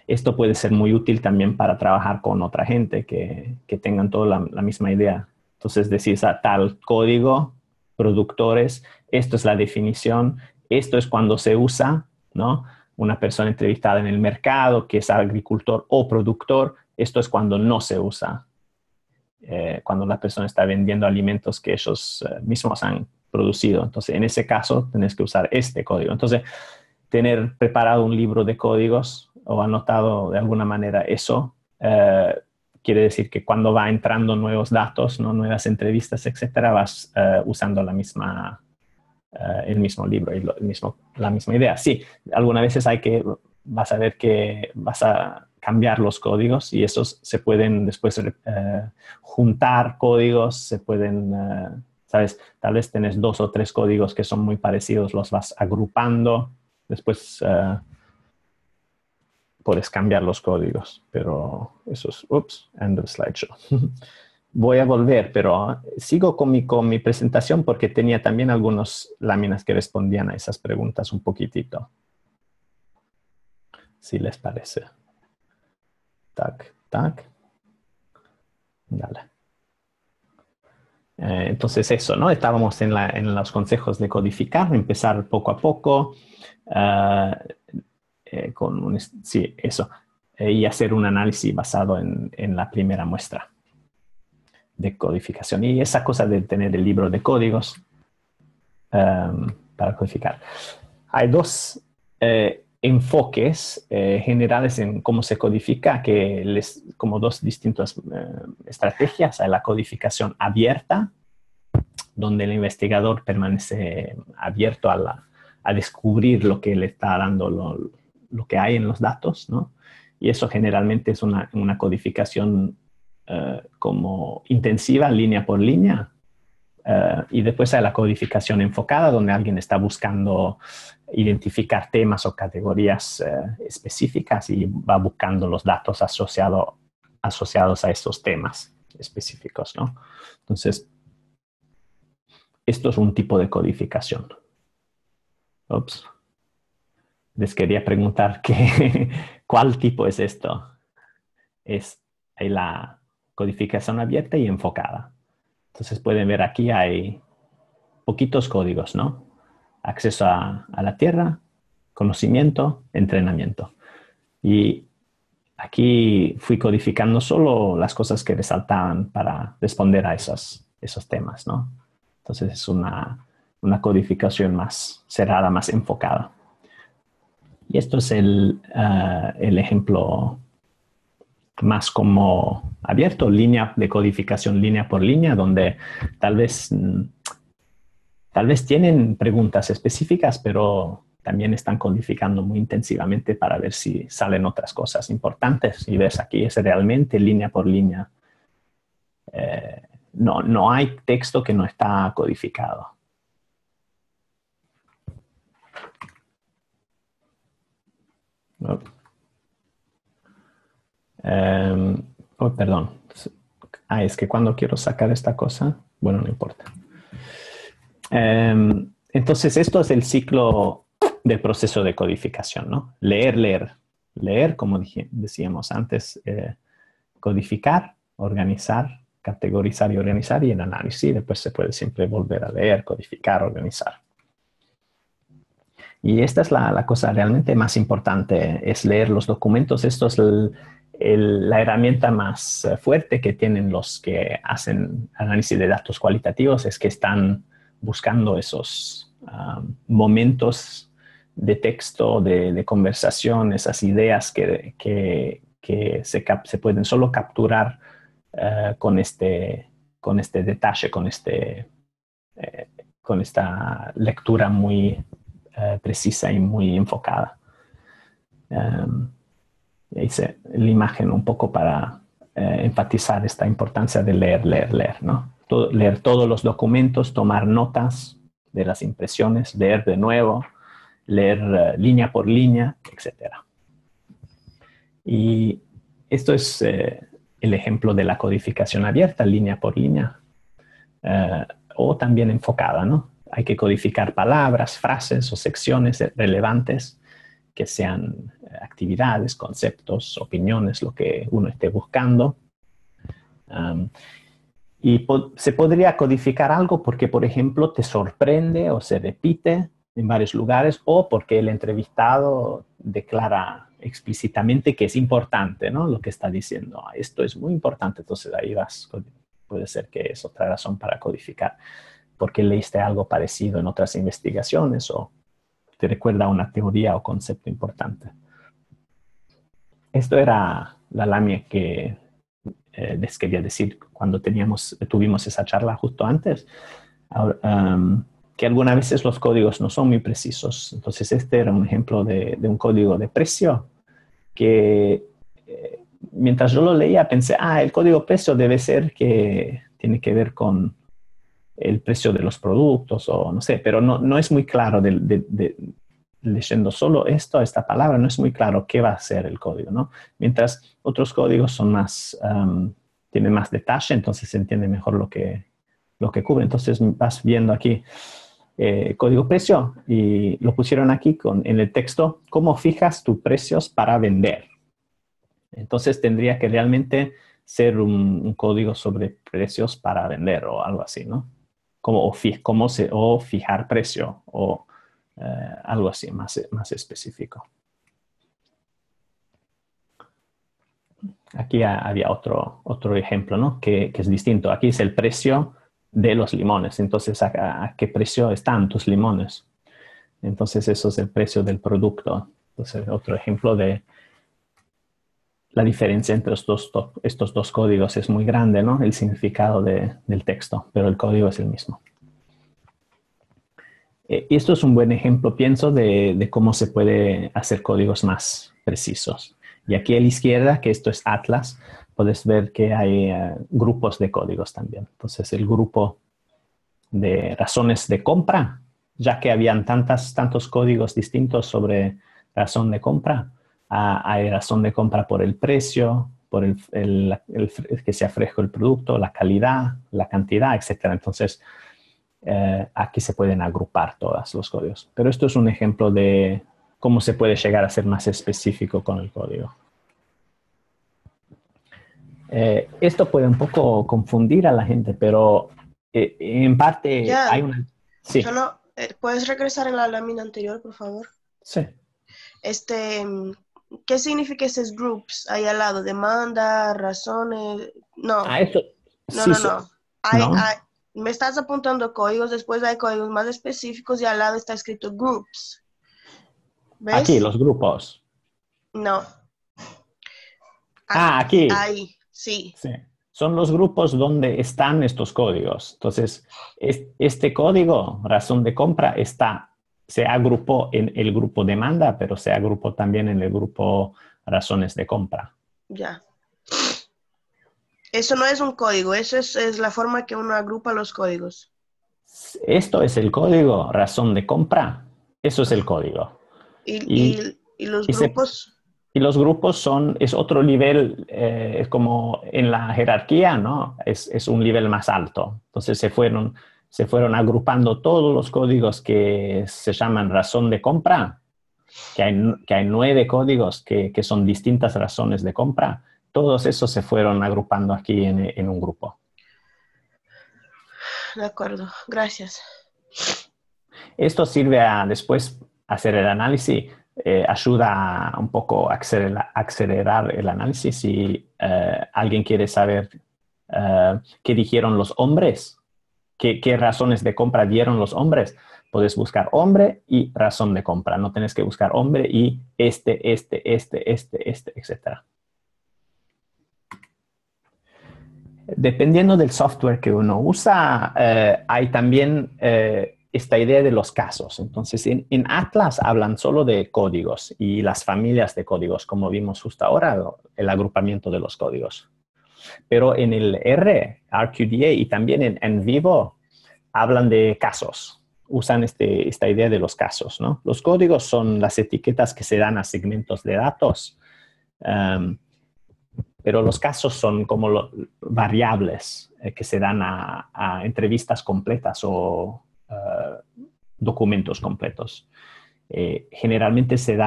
Esto puede ser muy útil también para trabajar con otra gente que tengan toda la misma idea. Entonces decís, tal código, productores, esto es la definición, esto es cuando se usa, ¿no? Una persona entrevistada en el mercado que es agricultor o productor, esto es cuando no se usa. Cuando la persona está vendiendo alimentos que ellos mismos han producido. Entonces, en ese caso, tenés que usar este código. Entonces, tener preparado un libro de códigos o anotado de alguna manera eso, quiere decir que cuando va entrando nuevos datos, ¿no? Nuevas entrevistas, etcétera, vas usando el mismo libro y la misma idea. Sí, algunas veces vas a ver que vas a cambiar los códigos y esos se pueden después juntar códigos, se pueden, ¿sabes? Tal vez tenés 2 o 3 códigos que son muy parecidos, los vas agrupando, después puedes cambiar los códigos, pero eso es, end of slideshow. Voy a volver, pero sigo con mi presentación porque tenía también algunas láminas que respondían a esas preguntas un poquitito. Si les parece. Tac, tac. Dale. Entonces eso, ¿no? Estábamos en los consejos de codificar, empezar poco a poco, sí, eso, y hacer un análisis basado en la primera muestra de codificación. Y esa cosa de tener el libro de códigos para codificar. Hay 2 enfoques generales en cómo se codifica, como 2 distintas estrategias. Hay la codificación abierta, donde el investigador permanece abierto a descubrir lo que le está dando lo que hay en los datos, ¿no? Y eso generalmente es una codificación como intensiva, línea por línea. Y después hay la codificación enfocada, donde alguien está buscando identificar temas o categorías específicas y va buscando los datos asociados a estos temas específicos, ¿no? Entonces, esto es un tipo de codificación. Ups. Les quería preguntar ¿cuál tipo es esto? Es la codificación abierta y enfocada. Entonces pueden ver aquí hay poquitos códigos, ¿no? Acceso a la tierra, conocimiento, entrenamiento. Y aquí fui codificando solo las cosas que resaltaban para responder a esos temas, ¿no? Entonces es una codificación más cerrada, más enfocada. Y esto es el ejemplo más como abierto, línea de codificación línea por línea, donde tal vez tienen preguntas específicas, pero también están codificando muy intensivamente para ver si salen otras cosas importantes. Y ves aquí es realmente línea por línea. No hay texto que no está codificado. No. Perdón. Es que cuando quiero sacar esta cosa, bueno, no importa. Entonces, esto es el ciclo del proceso de codificación, ¿no? Leer, como decíamos antes, codificar, organizar, categorizar y organizar, y el análisis. Después se puede siempre volver a leer, codificar, organizar. Y esta es la cosa realmente más importante, es leer los documentos. Esto es la herramienta más fuerte que tienen los que hacen análisis de datos cualitativos, es que están buscando esos momentos de texto, de conversación, esas ideas que se pueden solo capturar con este detalle, con esta lectura muy precisa y muy enfocada. Hice la imagen un poco para enfatizar esta importancia de leer, ¿no? Leer todos los documentos, tomar notas de las impresiones, leer de nuevo, leer línea por línea, etc. Y esto es el ejemplo de la codificación abierta, línea por línea, o también enfocada, ¿no? Hay que codificar palabras, frases o secciones relevantes que sean actividades, conceptos, opiniones, lo que uno esté buscando. Y se podría codificar algo porque, por ejemplo, te sorprende o se repite en varios lugares, o porque el entrevistado declara explícitamente que es importante, ¿no? Lo que está diciendo. Esto es muy importante, entonces ahí puede ser que es otra razón para codificar, porque leíste algo parecido en otras investigaciones o te recuerda una teoría o concepto importante. Esto era la LAMIE que les quería decir cuando tuvimos esa charla justo antes. Ahora, que algunas veces los códigos no son muy precisos. Entonces este era un ejemplo de un código de precio que mientras yo lo leía pensé, el código precio debe ser que tiene que ver con el precio de los productos o no sé, pero no es muy claro leyendo solo esta palabra, no es muy claro qué va a ser el código, ¿no? Mientras otros códigos son más, tienen más detalle, entonces se entiende mejor lo que cubre. Entonces vas viendo aquí código precio y lo pusieron aquí en el texto, ¿cómo fijas tus precios para vender? Entonces tendría que realmente ser un código sobre precios para vender o algo así, ¿no? O fijar precio o algo así, más específico. Aquí había otro ejemplo, ¿no? Que es distinto. Aquí es el precio de los limones. Entonces, ¿a qué precio están tus limones? Entonces, eso es el precio del producto. Entonces, otro ejemplo de la diferencia entre estos dos códigos es muy grande, ¿no? El significado del texto, pero el código es el mismo. Y esto es un buen ejemplo, pienso, de cómo se puede hacer códigos más precisos. Y aquí a la izquierda, que esto es Atlas, puedes ver que hay grupos de códigos también. Entonces, el grupo de razones de compra, ya que habían tantos códigos distintos sobre razón de compra, hay razón de compra por el precio, por el que sea fresco el producto, la calidad, la cantidad, etc. Entonces, aquí se pueden agrupar todos los códigos. Pero esto es un ejemplo de cómo se puede llegar a ser más específico con el código. Esto puede un poco confundir a la gente, pero en parte hay una... Sí. Solo, ¿puedes regresar en la lámina anterior, por favor? Sí. ¿Qué significa esos groups ahí al lado? Demanda, razones... No. Esto... No. Me estás apuntando códigos, después hay códigos más específicos y al lado está escrito groups. ¿Ves? Aquí, los grupos. No. Aquí. Ahí, sí. Son los grupos donde están estos códigos. Entonces, este código, razón de compra, se agrupó en el grupo demanda, pero se agrupó también en el grupo razones de compra. Ya. Eso no es un código, eso es la forma que uno agrupa los códigos. Esto es el código, razón de compra. Eso es el código. ¿Y los grupos? Y los grupos es otro nivel, es como en la jerarquía, ¿no? Es un nivel más alto. Entonces se fueron agrupando todos los códigos que se llaman razón de compra, que hay 9 códigos que son distintas razones de compra. Todos esos se fueron agrupando aquí en un grupo. De acuerdo, gracias. Esto sirve a después hacer el análisis, ayuda un poco a acelerar el análisis. Si alguien quiere saber qué dijeron los hombres, qué razones de compra dieron los hombres, puedes buscar hombre y razón de compra. No tienes que buscar hombre y etc. Dependiendo del software que uno usa, hay también esta idea de los casos. Entonces, en Atlas hablan solo de códigos y las familias de códigos, como vimos justo ahora, el agrupamiento de los códigos. Pero en el RQDA y también en Vivo hablan de casos. Usan esta idea de los casos, ¿no? Los códigos son las etiquetas que se dan a segmentos de datos, pero los casos son como variables que se dan a entrevistas completas o documentos completos. Generalmente se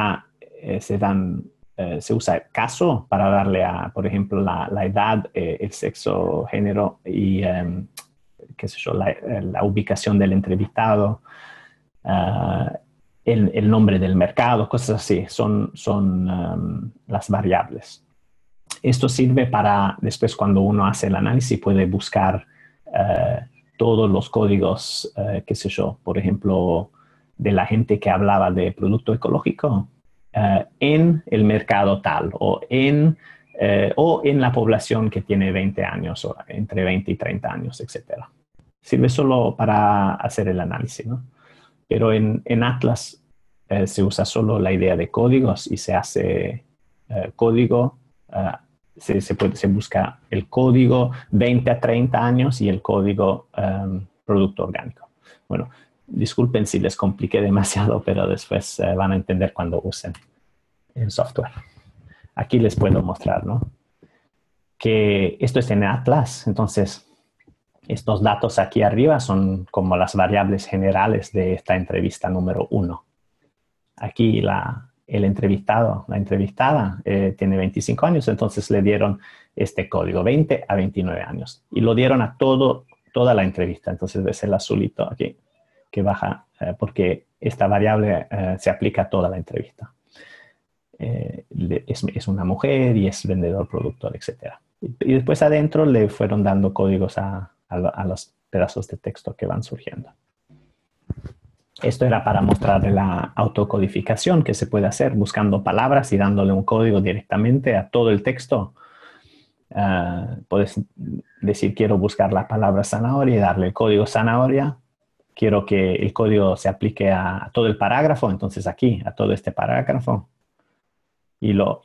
usa caso para darle a, por ejemplo, la edad, el sexo, género y qué sé yo, la ubicación del entrevistado, el nombre del mercado, cosas así, son las variables. Esto sirve para, después cuando uno hace el análisis, puede buscar todos los códigos, qué sé yo, por ejemplo, de la gente que hablaba de producto ecológico en el mercado tal o en la población que tiene 20 años o entre 20 y 30 años, etc. Sirve solo para hacer el análisis, ¿no? Pero en Atlas se usa solo la idea de códigos y se hace código. Se busca el código 20 a 30 años y el código producto orgánico. Bueno, disculpen si les compliqué demasiado, pero después van a entender cuando usen el software. Aquí les puedo mostrar, ¿no? Que esto es en Atlas. Entonces, estos datos aquí arriba son como las variables generales de esta entrevista número 1. Aquí el entrevistado, la entrevistada, tiene 25 años, entonces le dieron este código, 20 a 29 años. Y lo dieron a toda la entrevista. Entonces ves el azulito aquí que baja porque esta variable se aplica a toda la entrevista. Es una mujer y es vendedor, productor, etc. Y después adentro le fueron dando códigos a los pedazos de texto que van surgiendo. Esto era para mostrar la autocodificación que se puede hacer buscando palabras y dándole un código directamente a todo el texto. Puedes decir, quiero buscar la palabra zanahoria y darle el código zanahoria. Quiero que el código se aplique a todo el parágrafo, entonces aquí, a todo este parágrafo. Y lo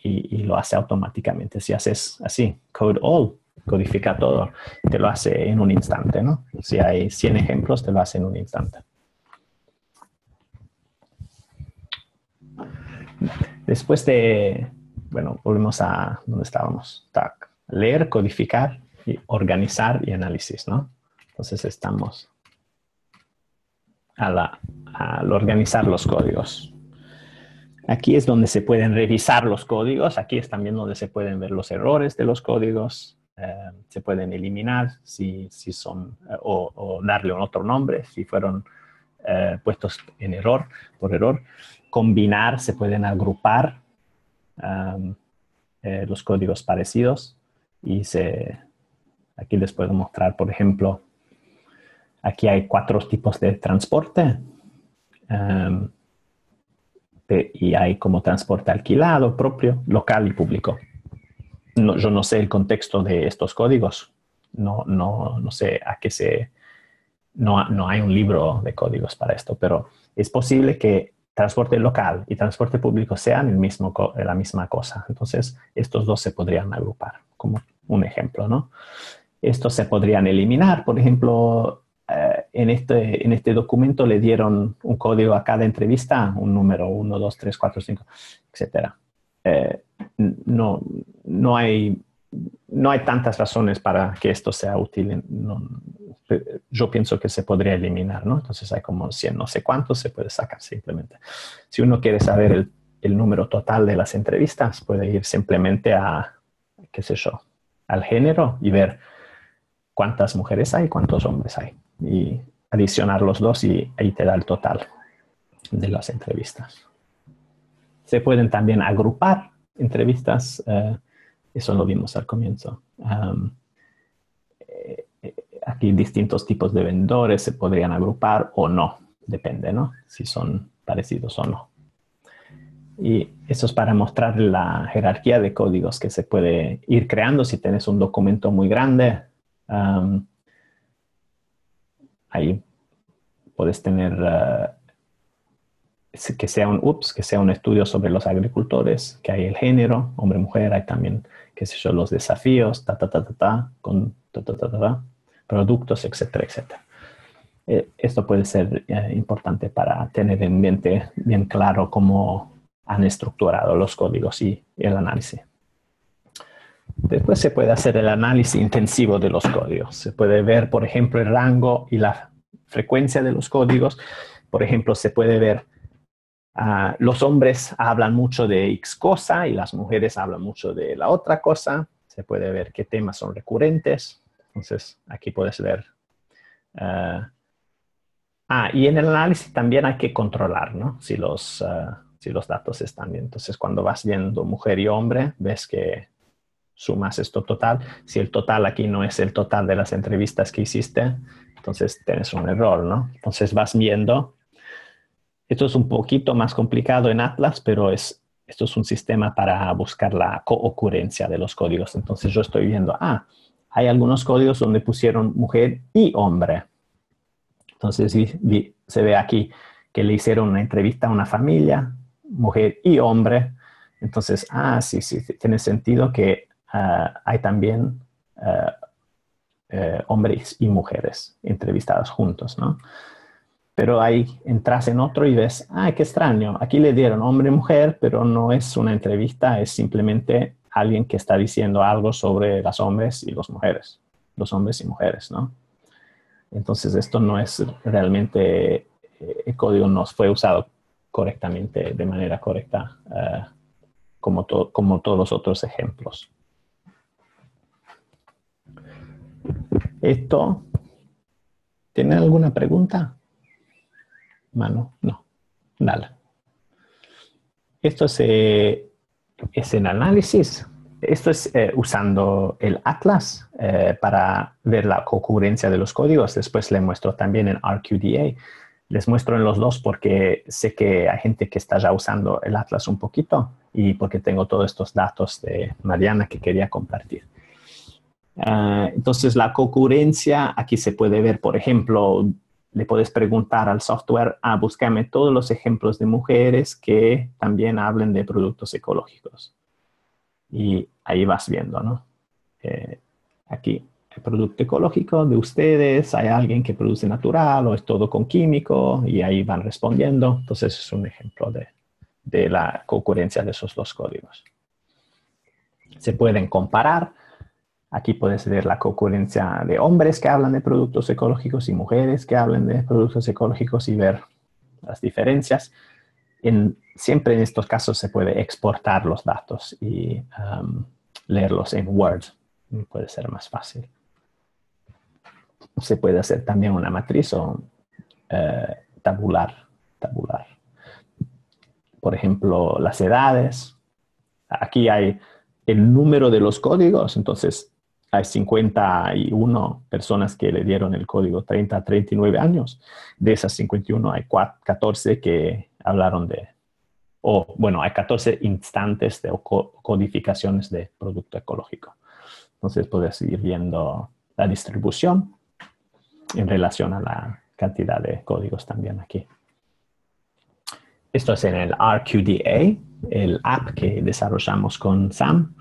hace automáticamente. Si haces así, code all, codifica todo, te lo hace en un instante, ¿no? Si hay 100 ejemplos, te lo hace en un instante. Después bueno, volvemos a donde estábamos. Leer, codificar, y organizar y análisis, ¿no? Entonces estamos al organizar los códigos. Aquí es donde se pueden revisar los códigos. Aquí es también donde se pueden ver los errores de los códigos. Se pueden eliminar si son, o darle un otro nombre si fueron puestos por error. Combinar, se pueden agrupar los códigos parecidos y aquí les puedo mostrar, por ejemplo, aquí hay 4 tipos de transporte y hay como transporte alquilado, propio, local y público. Yo no sé el contexto de estos códigos, no sé a qué no hay un libro de códigos para esto, pero es posible que transporte local y transporte público sean la misma cosa. Entonces, estos dos se podrían agrupar, como un ejemplo, ¿no? Estos se podrían eliminar. Por ejemplo, en este documento le dieron un código a cada entrevista, un número 1, 2, 3, 4, 5, etc. No hay tantas razones para que esto sea útil. Yo pienso que se podría eliminar, ¿no? Entonces hay como 100, no sé cuántos, se puede sacar simplemente. Si uno quiere saber el número total de las entrevistas, puede ir simplemente qué sé yo, al género y ver cuántas mujeres hay, cuántos hombres hay. Y adicionar los dos y ahí te da el total de las entrevistas. Se pueden también agrupar entrevistas, eso lo vimos al comienzo. Aquí distintos tipos de vendedores se podrían agrupar o no, depende, ¿no? Si son parecidos o no. Y eso es para mostrar la jerarquía de códigos que se puede ir creando si tienes un documento muy grande. Ahí puedes tener que sea un estudio sobre los agricultores, que hay el género, hombre-mujer, hay también, qué sé yo, los desafíos, con productos, etcétera, etcétera. Esto puede ser importante para tener en mente bien claro cómo han estructurado los códigos y el análisis. Después se puede hacer el análisis intensivo de los códigos. Se puede ver, por ejemplo, el rango y la frecuencia de los códigos. Por ejemplo, se puede ver los hombres hablan mucho de X cosa y las mujeres hablan mucho de la otra cosa. Se puede ver qué temas son recurrentes. Entonces, aquí puedes ver. Y en el análisis también hay que controlar, ¿no? Si los datos están bien. Entonces, cuando vas viendo mujer y hombre, ves que sumas esto total. Si el total aquí no es el total de las entrevistas que hiciste, entonces tienes un error, ¿no? Entonces vas viendo. Esto es un poquito más complicado en Atlas, pero esto es un sistema para buscar la coocurrencia de los códigos. Entonces yo estoy viendo, hay algunos códigos donde pusieron mujer y hombre. Entonces se ve aquí que le hicieron una entrevista a una familia, mujer y hombre. Entonces, sí, tiene sentido que hay también hombres y mujeres entrevistados juntos, ¿no? Pero ahí entras en otro y ves, qué extraño, aquí le dieron hombre y mujer, pero no es una entrevista, es simplemente alguien que está diciendo algo sobre los hombres y las mujeres, los hombres y mujeres, ¿no? Entonces esto no es realmente, el código no fue usado correctamente, de manera correcta, como todos los otros ejemplos. ¿Esto? ¿Tienen alguna pregunta? Mano, no, nada. Esto es el análisis. Esto es usando el Atlas para ver la concurrencia de los códigos. Después le muestro también en RQDA. Les muestro en los dos porque sé que hay gente que está ya usando el Atlas un poquito y porque tengo todos estos datos de Mariana que quería compartir. Entonces, la concurrencia, aquí se puede ver, por ejemplo, le puedes preguntar al software, búscame todos los ejemplos de mujeres que también hablen de productos ecológicos. Y ahí vas viendo, ¿no? Aquí, el producto ecológico de ustedes, hay alguien que produce natural o es todo con químico y ahí van respondiendo. Entonces, es un ejemplo de la concurrencia de esos dos códigos. Se pueden comparar. Aquí puedes ver la concurrencia de hombres que hablan de productos ecológicos y mujeres que hablan de productos ecológicos y ver las diferencias. Siempre en estos casos se puede exportar los datos y leerlos en Word. Puede ser más fácil. Se puede hacer también una matriz o tabular. Por ejemplo, las edades. Aquí hay el número de los códigos, entonces hay 51 personas que le dieron el código 30 a 39 años. De esas 51 hay 14 que hablaron hay 14 instantes de codificaciones de producto ecológico. Entonces puedes ir viendo la distribución en relación a la cantidad de códigos también aquí. Esto es en el RQDA, el app que desarrollamos con Sam.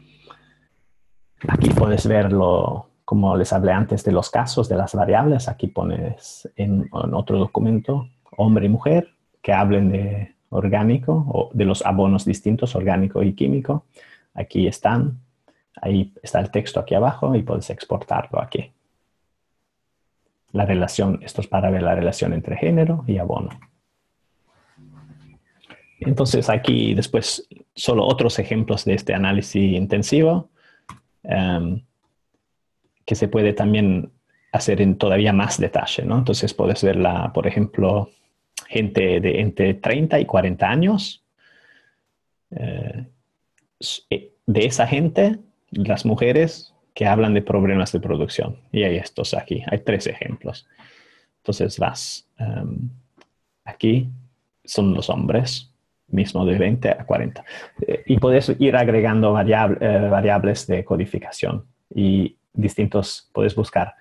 Aquí puedes verlo, como les hablé antes de los casos de las variables. Aquí pones en otro documento, hombre y mujer, que hablen de orgánico o de los abonos distintos, orgánico y químico. Aquí están. Ahí está el texto aquí abajo y puedes exportarlo aquí. La relación, esto es para ver la relación entre género y abono. Entonces aquí después solo otros ejemplos de este análisis intensivo. Que se puede también hacer en todavía más detalle, ¿no? Entonces puedes ver, por ejemplo, gente de entre 30 y 40 años. De esa gente, las mujeres que hablan de problemas de producción. Y hay estos aquí, hay 3 ejemplos. Entonces vas aquí, son los hombres, mismo de 20 a 40. Y puedes ir agregando variables de codificación y puedes buscar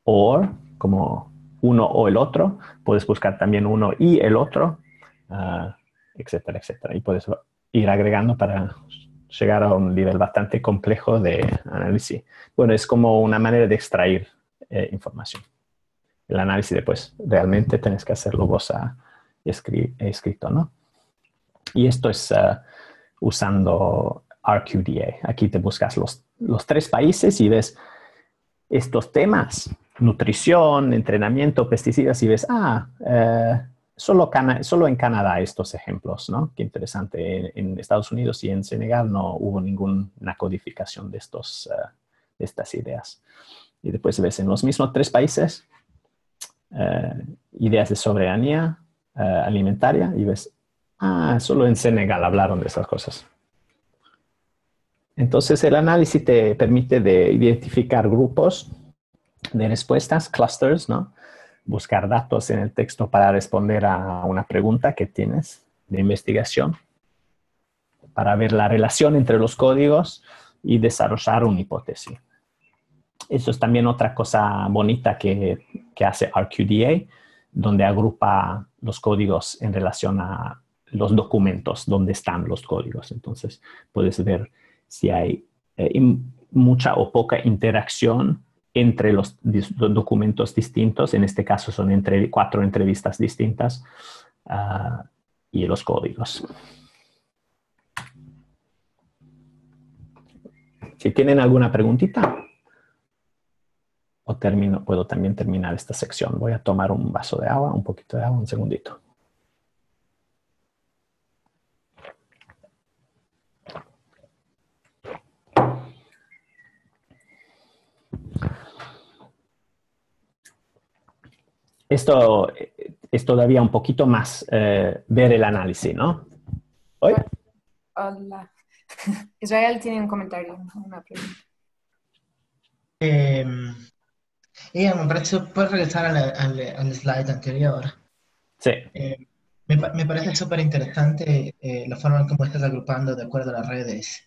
OR como uno o el otro. Puedes buscar también uno y el otro, etcétera, etcétera. Y puedes ir agregando para llegar a un nivel bastante complejo de análisis. Bueno, es como una manera de extraer información. El análisis después realmente tenés que hacerlo vos escrito, ¿no? Y esto es usando RQDA. Aquí te buscas los 3 países y ves estos temas: nutrición, entrenamiento, pesticidas, y ves, solo en Canadá estos ejemplos, ¿no? Qué interesante. En Estados Unidos y en Senegal no hubo ninguna codificación de estas ideas. Y después ves en los mismos 3 países ideas de soberanía alimentaria y ves, solo en Senegal hablaron de esas cosas. Entonces el análisis te permite de identificar grupos de respuestas, clusters, ¿no? Buscar datos en el texto para responder a una pregunta que tienes de investigación, para ver la relación entre los códigos y desarrollar una hipótesis. Eso es también otra cosa bonita que hace RQDA, donde agrupa los códigos en relación a los documentos, donde están los códigos. Entonces puedes ver si hay mucha o poca interacción entre los documentos distintos. En este caso son 4 entrevistas distintas y los códigos. Si tienen alguna preguntita, puedo también terminar esta sección. Voy a tomar un vaso de agua, un poquito de agua, un segundito. Esto es todavía un poquito más ver el análisis, ¿no? ¿Hoy? Hola. Israel tiene un comentario, una pregunta. Me parece, puedes regresar al slide anterior. Sí. Me parece súper interesante la forma en cómo estás agrupando de acuerdo a las redes.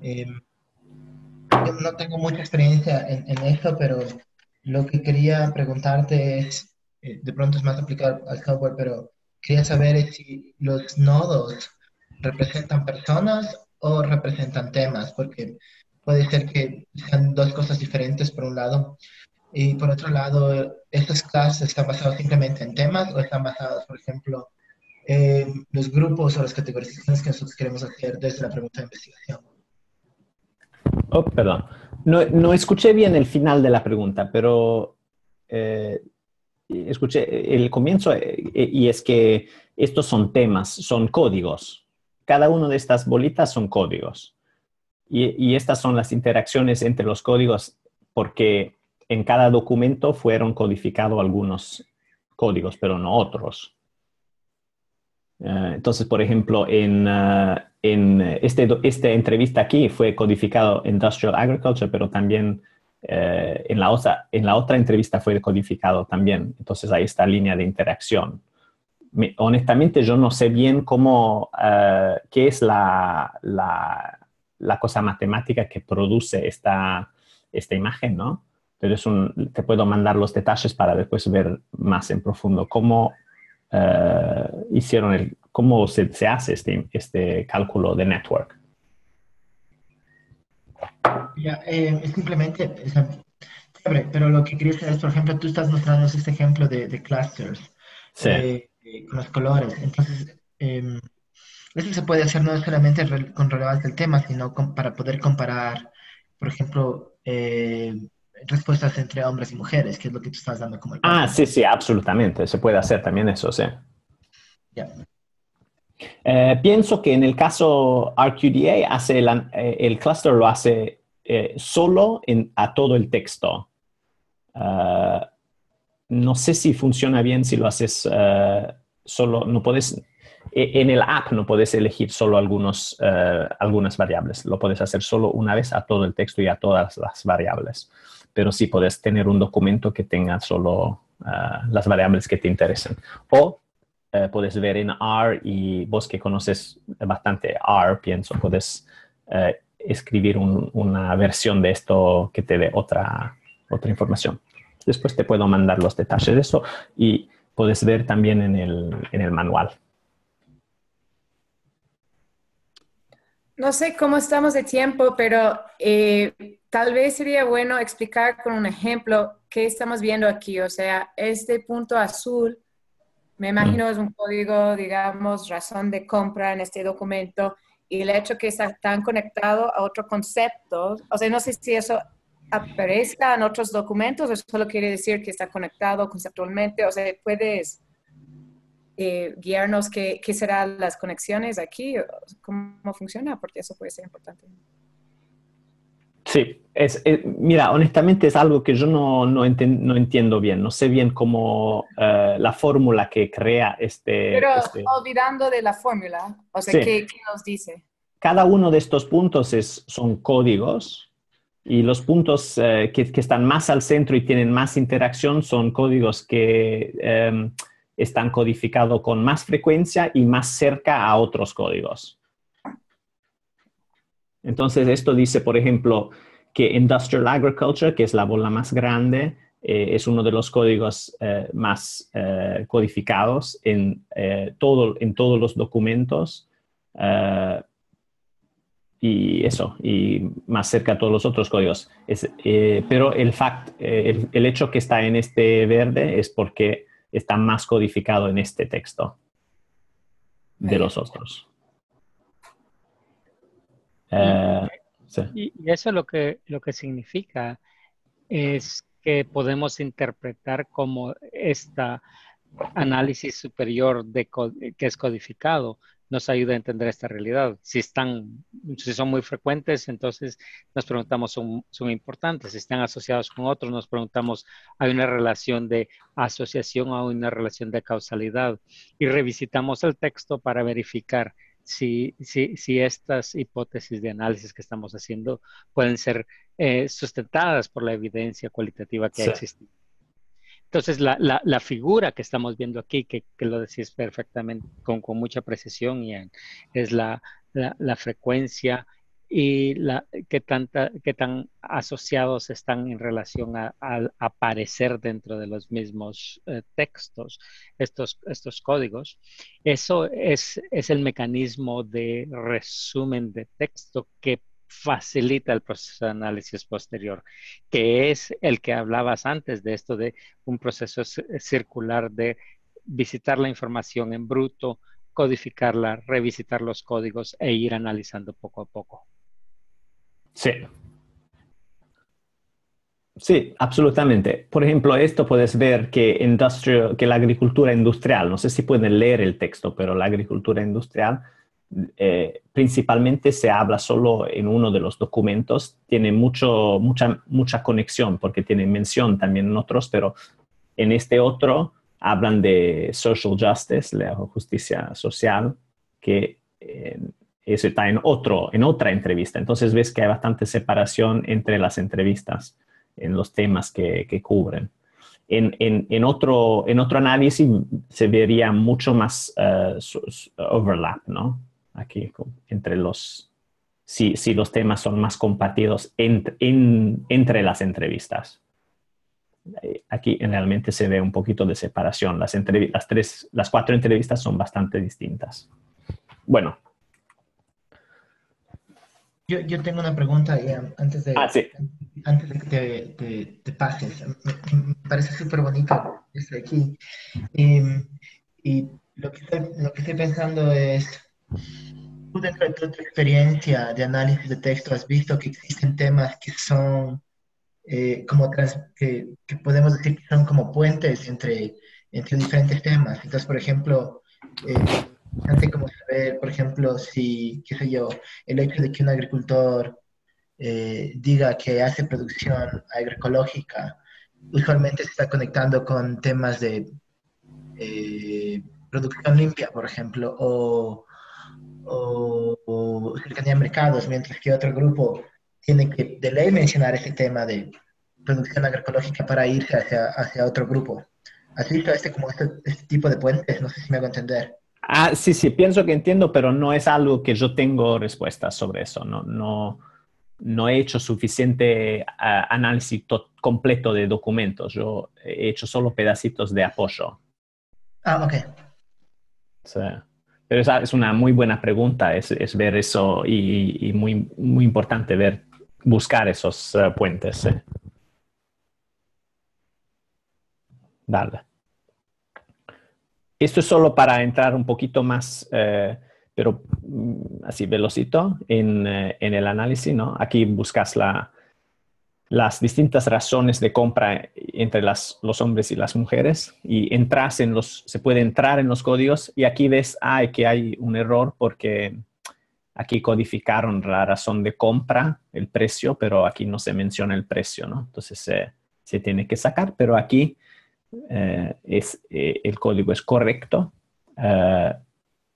Yo no tengo mucha experiencia en esto, pero lo que quería preguntarte es, de pronto es más aplicado al software, pero quería saber si los nodos representan personas o representan temas, porque puede ser que sean 2 cosas diferentes por un lado. Y por otro lado, ¿estas clases están basadas simplemente en temas o están basadas, por ejemplo, en los grupos o las categorizaciones que nosotros queremos hacer desde la pregunta de investigación? Oh, perdón. No escuché bien el final de la pregunta, pero escuché el comienzo y es que estos son temas, son códigos. Cada una de estas bolitas son códigos. Y estas son las interacciones entre los códigos porque en cada documento fueron codificados algunos códigos, pero no otros. Entonces, por ejemplo, en esta entrevista aquí fue codificado Industrial Agriculture, pero también en la otra entrevista fue codificado también. Entonces, ahí está línea de interacción. Honestamente, yo no sé bien qué es la cosa matemática que produce esta imagen, ¿no? Pero te puedo mandar los detalles para después ver más en profundo cómo cómo se hace este cálculo de network. Ya, simplemente, pero lo que quería saber es, por ejemplo, tú estás mostrándonos este ejemplo de clusters, Sí. con los colores. Entonces, eso se puede hacer no solamente con relevancia del tema, sino para poder comparar, por ejemplo, respuestas entre hombres y mujeres, que es lo que tú estás dando como el caso. Sí, absolutamente. Se puede hacer también eso, sí. Ya. Pienso que en el caso RQDA el cluster lo hace solo a todo el texto. No sé si funciona bien si lo haces solo. No puedes, en el app no puedes elegir solo algunas variables. Lo puedes hacer solo una vez a todo el texto y a todas las variables. Pero sí puedes tener un documento que tenga solo las variables que te interesen. O puedes ver en R, y vos que conoces bastante R, pienso, puedes escribir una versión de esto que te dé otra información. Después te puedo mandar los detalles de eso y puedes ver también en el manual. No sé cómo estamos de tiempo, pero tal vez sería bueno explicar con un ejemplo qué estamos viendo aquí. O sea, este punto azul, me imagino es un código, digamos, razón de compra en este documento, y el hecho que está tan conectado a otro concepto, o sea, no sé si eso aparezca en otros documentos o solo quiere decir que está conectado conceptualmente. O sea, ¿puedes guiarnos qué serán las conexiones aquí? ¿Cómo funciona? Porque eso puede ser importante. Sí, mira, honestamente es algo que yo no entiendo bien. No sé bien cómo la fórmula que crea Pero olvidando de la fórmula, o sea, Sí. ¿qué nos dice? Cada uno de estos puntos son códigos y los puntos que están más al centro y tienen más interacción son códigos que están codificados con más frecuencia y más cerca a otros códigos. Entonces, esto dice, por ejemplo, que Industrial Agriculture, que es la bola más grande, es uno de los códigos más codificados en todos los documentos. Y eso, y más cerca a todos los otros códigos. Pero el hecho que está en este verde es porque está más codificado en este texto de los otros. Sí. Y eso lo que significa es que podemos interpretar como este análisis superior que es codificado nos ayuda a entender esta realidad. Si son muy frecuentes, entonces nos preguntamos, ¿son importantes? Si están asociados con otros, nos preguntamos, ¿hay una relación de asociación o hay una relación de causalidad? Y revisitamos el texto para verificar si estas hipótesis de análisis que estamos haciendo pueden ser sustentadas por la evidencia cualitativa que ha existido. Entonces, la figura que estamos viendo aquí, que lo decís perfectamente, con mucha precisión, Ian, es la frecuencia y qué tan asociados están en relación al aparecer dentro de los mismos textos, estos códigos. Eso es el mecanismo de resumen de texto que facilita el proceso de análisis posterior, que es el que hablabas antes de esto de un proceso circular de visitar la información en bruto, codificarla, revisitar los códigos e ir analizando poco a poco. Sí. Sí, absolutamente. Por ejemplo, esto puedes ver que la agricultura industrial, no sé si pueden leer el texto, pero la agricultura industrial principalmente se habla solo en uno de los documentos, tiene mucha conexión porque tiene mención también en otros, pero en este otro hablan de social justice, la justicia social, que eso está en otra entrevista. Entonces ves que hay bastante separación entre las entrevistas en los temas que cubren. En otro análisis se vería mucho más overlap, ¿no? Aquí, entre si los temas son más compartidos entre las entrevistas. Aquí realmente se ve un poquito de separación. Las 4 entrevistas son bastante distintas. Bueno. Yo tengo una pregunta, Ian, antes de que te pases. Me parece súper bonito esto de aquí. Y lo que estoy pensando es, tú dentro de tu experiencia de análisis de texto has visto que existen temas que son que podemos decir que son como puentes entre diferentes temas. Entonces, por ejemplo, antes como saber, por ejemplo, si, qué sé yo, el hecho de que un agricultor diga que hace producción agroecológica, usualmente se está conectando con temas de producción limpia, por ejemplo, o cercanía a mercados, mientras que otro grupo tiene que de ley mencionar ese tema de producción agroecológica para irse hacia otro grupo. ¿Has visto este tipo de puentes? No sé si me hago entender. Sí, pienso que entiendo, pero no es algo que yo tengo respuestas sobre eso. No no he hecho suficiente análisis completo de documentos. Yo he hecho solo pedacitos de apoyo. Ah, ok. Sí. Pero esa es una muy buena pregunta, es ver eso y muy, muy importante buscar esos puentes. Dale. Esto es solo para entrar un poquito más, pero así velocito en el análisis, ¿no? Aquí buscas las distintas razones de compra entre los hombres y las mujeres y se puede entrar en los códigos y aquí ves que hay un error porque aquí codificaron la razón de compra, el precio, pero aquí no se menciona el precio, ¿no? Entonces se tiene que sacar, pero aquí el código es correcto.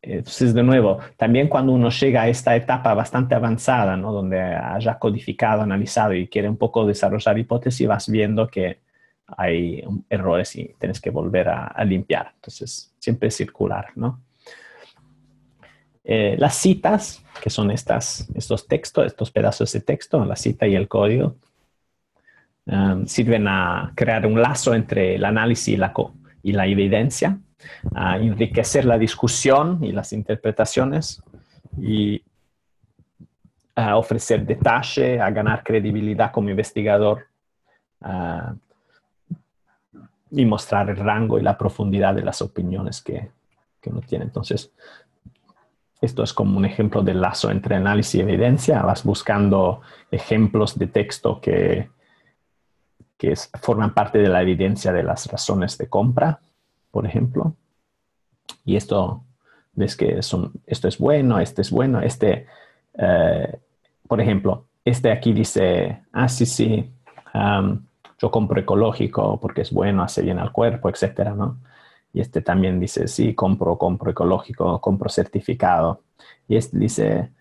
Entonces, de nuevo, también cuando uno llega a esta etapa bastante avanzada, ¿no? Donde haya codificado, analizado y quiere un poco desarrollar hipótesis, vas viendo que hay errores y tienes que volver a limpiar. Entonces, siempre es circular, ¿no? Las citas, que son estos textos, estos pedazos de texto, la cita y el código, sirven a crear un lazo entre el análisis y la evidencia, a enriquecer la discusión y las interpretaciones y a ofrecer detalle, a ganar credibilidad como investigador y mostrar el rango y la profundidad de las opiniones que uno tiene. Entonces, esto es como un ejemplo del lazo entre análisis y evidencia. Vas buscando ejemplos de texto que forman parte de la evidencia de las razones de compra, por ejemplo. Y esto, ves que esto es bueno, este es bueno, por ejemplo, este aquí dice, sí, yo compro ecológico porque es bueno, hace bien al cuerpo, etcétera, ¿no? Y este también dice, sí, compro ecológico, compro certificado. Y este dice,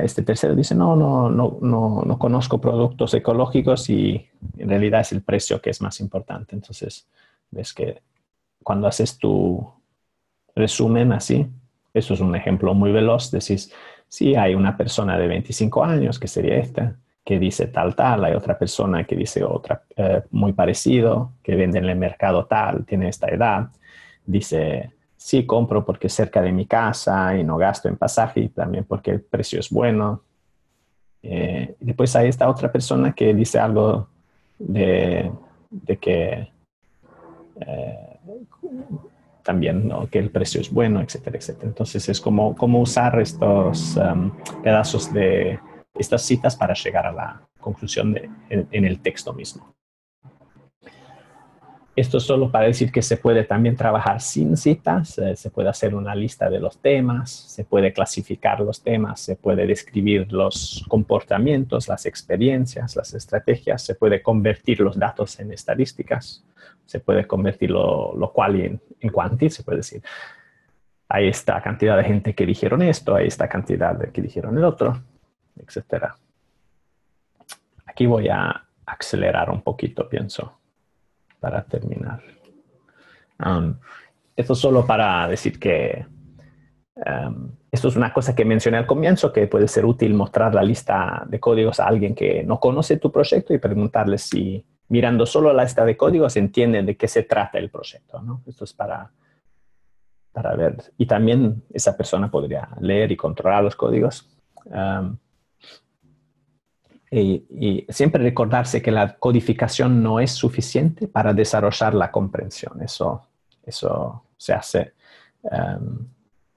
este tercero dice, no conozco productos ecológicos y en realidad es el precio que es más importante. Entonces, ves que cuando haces tu resumen así, eso es un ejemplo muy veloz, decís, sí, hay una persona de 25 años, que sería esta, que dice tal, hay otra persona que dice otra muy parecido, que vende en el mercado tal, tiene esta edad, dice, sí, compro porque es cerca de mi casa y no gasto en pasaje y también porque el precio es bueno. Después hay esta otra persona que dice algo de que también, ¿no? Que el precio es bueno, etcétera, etcétera. Entonces es como usar estos pedazos de estas citas para llegar a la conclusión en el texto mismo. Esto es solo para decir que se puede también trabajar sin citas, se puede hacer una lista de los temas, se puede clasificar los temas, se puede describir los comportamientos, las experiencias, las estrategias, se puede convertir los datos en estadísticas, se puede convertir lo cual en quanti, se puede decir, hay esta cantidad de gente que dijeron esto, hay esta cantidad de que dijeron el otro, etc. Aquí voy a acelerar un poquito, pienso, para terminar. Esto solo para decir que esto es una cosa que mencioné al comienzo, que puede ser útil mostrar la lista de códigos a alguien que no conoce tu proyecto y preguntarle si mirando solo la lista de códigos entienden de qué se trata el proyecto, ¿no? Esto es para ver. Y también esa persona podría leer y controlar los códigos. Y siempre recordarse que la codificación no es suficiente para desarrollar la comprensión. Eso se hace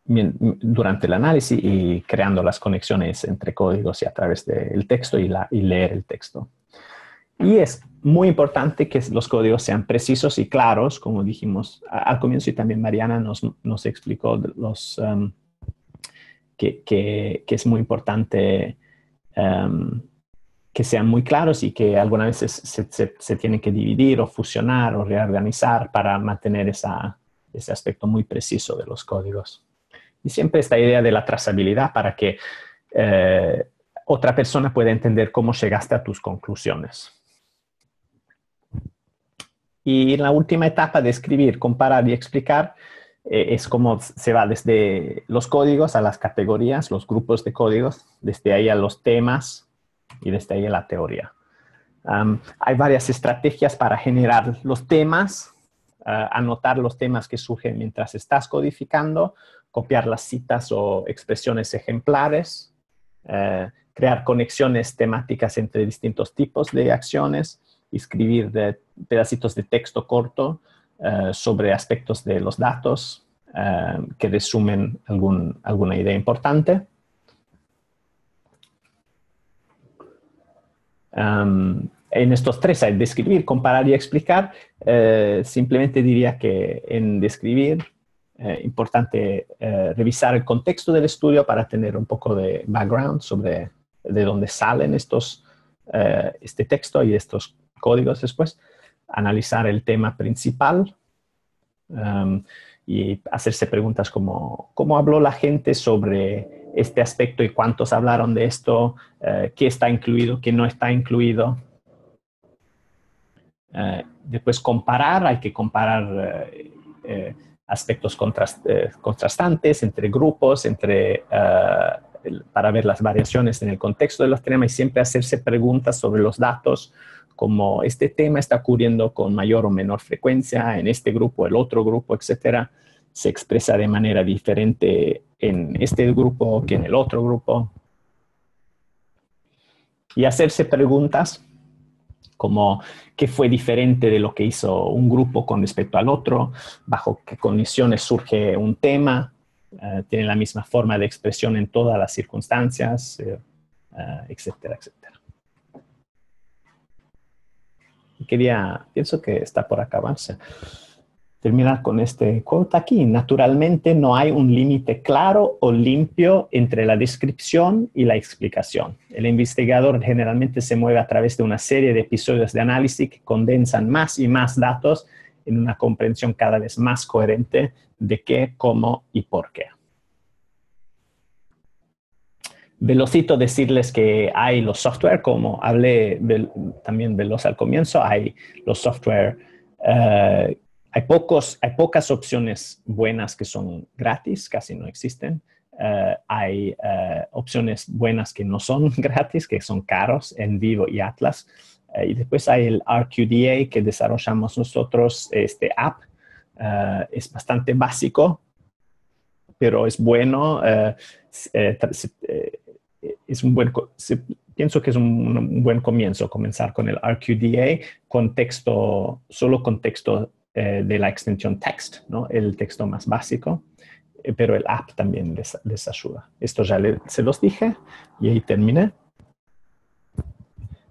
durante el análisis y creando las conexiones entre códigos y a través del texto y leer el texto. Y es muy importante que los códigos sean precisos y claros, como dijimos al comienzo, y también Mariana nos explicó que es muy importante que sean muy claros y que algunas veces se tienen que dividir o fusionar o reorganizar para mantener ese aspecto muy preciso de los códigos. Y siempre esta idea de la trazabilidad para que otra persona pueda entender cómo llegaste a tus conclusiones. Y en la última etapa de escribir, comparar y explicar, es como se va desde los códigos a las categorías, los grupos de códigos, desde ahí a los temas, Y desde ahí la teoría. Hay varias estrategias para generar los temas, anotar los temas que surgen mientras estás codificando, copiar las citas o expresiones ejemplares, crear conexiones temáticas entre distintos tipos de acciones, escribir pedacitos de texto corto sobre aspectos de los datos que resumen alguna idea importante. En estos tres hay describir, comparar y explicar. Simplemente diría que en describir, importante revisar el contexto del estudio para tener un poco de background sobre de dónde salen este texto y estos códigos después. Analizar el tema principal y hacerse preguntas como ¿cómo habló la gente sobre este aspecto y cuántos hablaron de esto? ¿Qué está incluido, qué no está incluido? Después comparar, hay que comparar aspectos contrastantes entre grupos, para ver las variaciones en el contexto de los temas y siempre hacerse preguntas sobre los datos, como este tema está ocurriendo con mayor o menor frecuencia en este grupo, el otro grupo, etcétera. Se expresa de manera diferente en este grupo que en el otro grupo. Y hacerse preguntas como qué fue diferente de lo que hizo un grupo con respecto al otro, bajo qué condiciones surge un tema, tiene la misma forma de expresión en todas las circunstancias, etcétera, etcétera. Pienso que está por acabarse. Terminar con este quote aquí. Naturalmente no hay un límite claro o limpio entre la descripción y la explicación. El investigador generalmente se mueve a través de una serie de episodios de análisis que condensan más y más datos en una comprensión cada vez más coherente de qué, cómo y por qué. Velocito decirles que hay los software, como hablé también veloz al comienzo, hay los software, hay pocas opciones buenas que son gratis, casi no existen. Hay opciones buenas que no son gratis, que son caros, NVivo y Atlas. Y después hay el RQDA que desarrollamos nosotros, este app. Es bastante básico, pero es bueno. Pienso que es un buen comienzo comenzar con el RQDA solo con texto de la extensión text, ¿no? El texto más básico, pero el app también les ayuda. Esto ya se los dije y ahí terminé.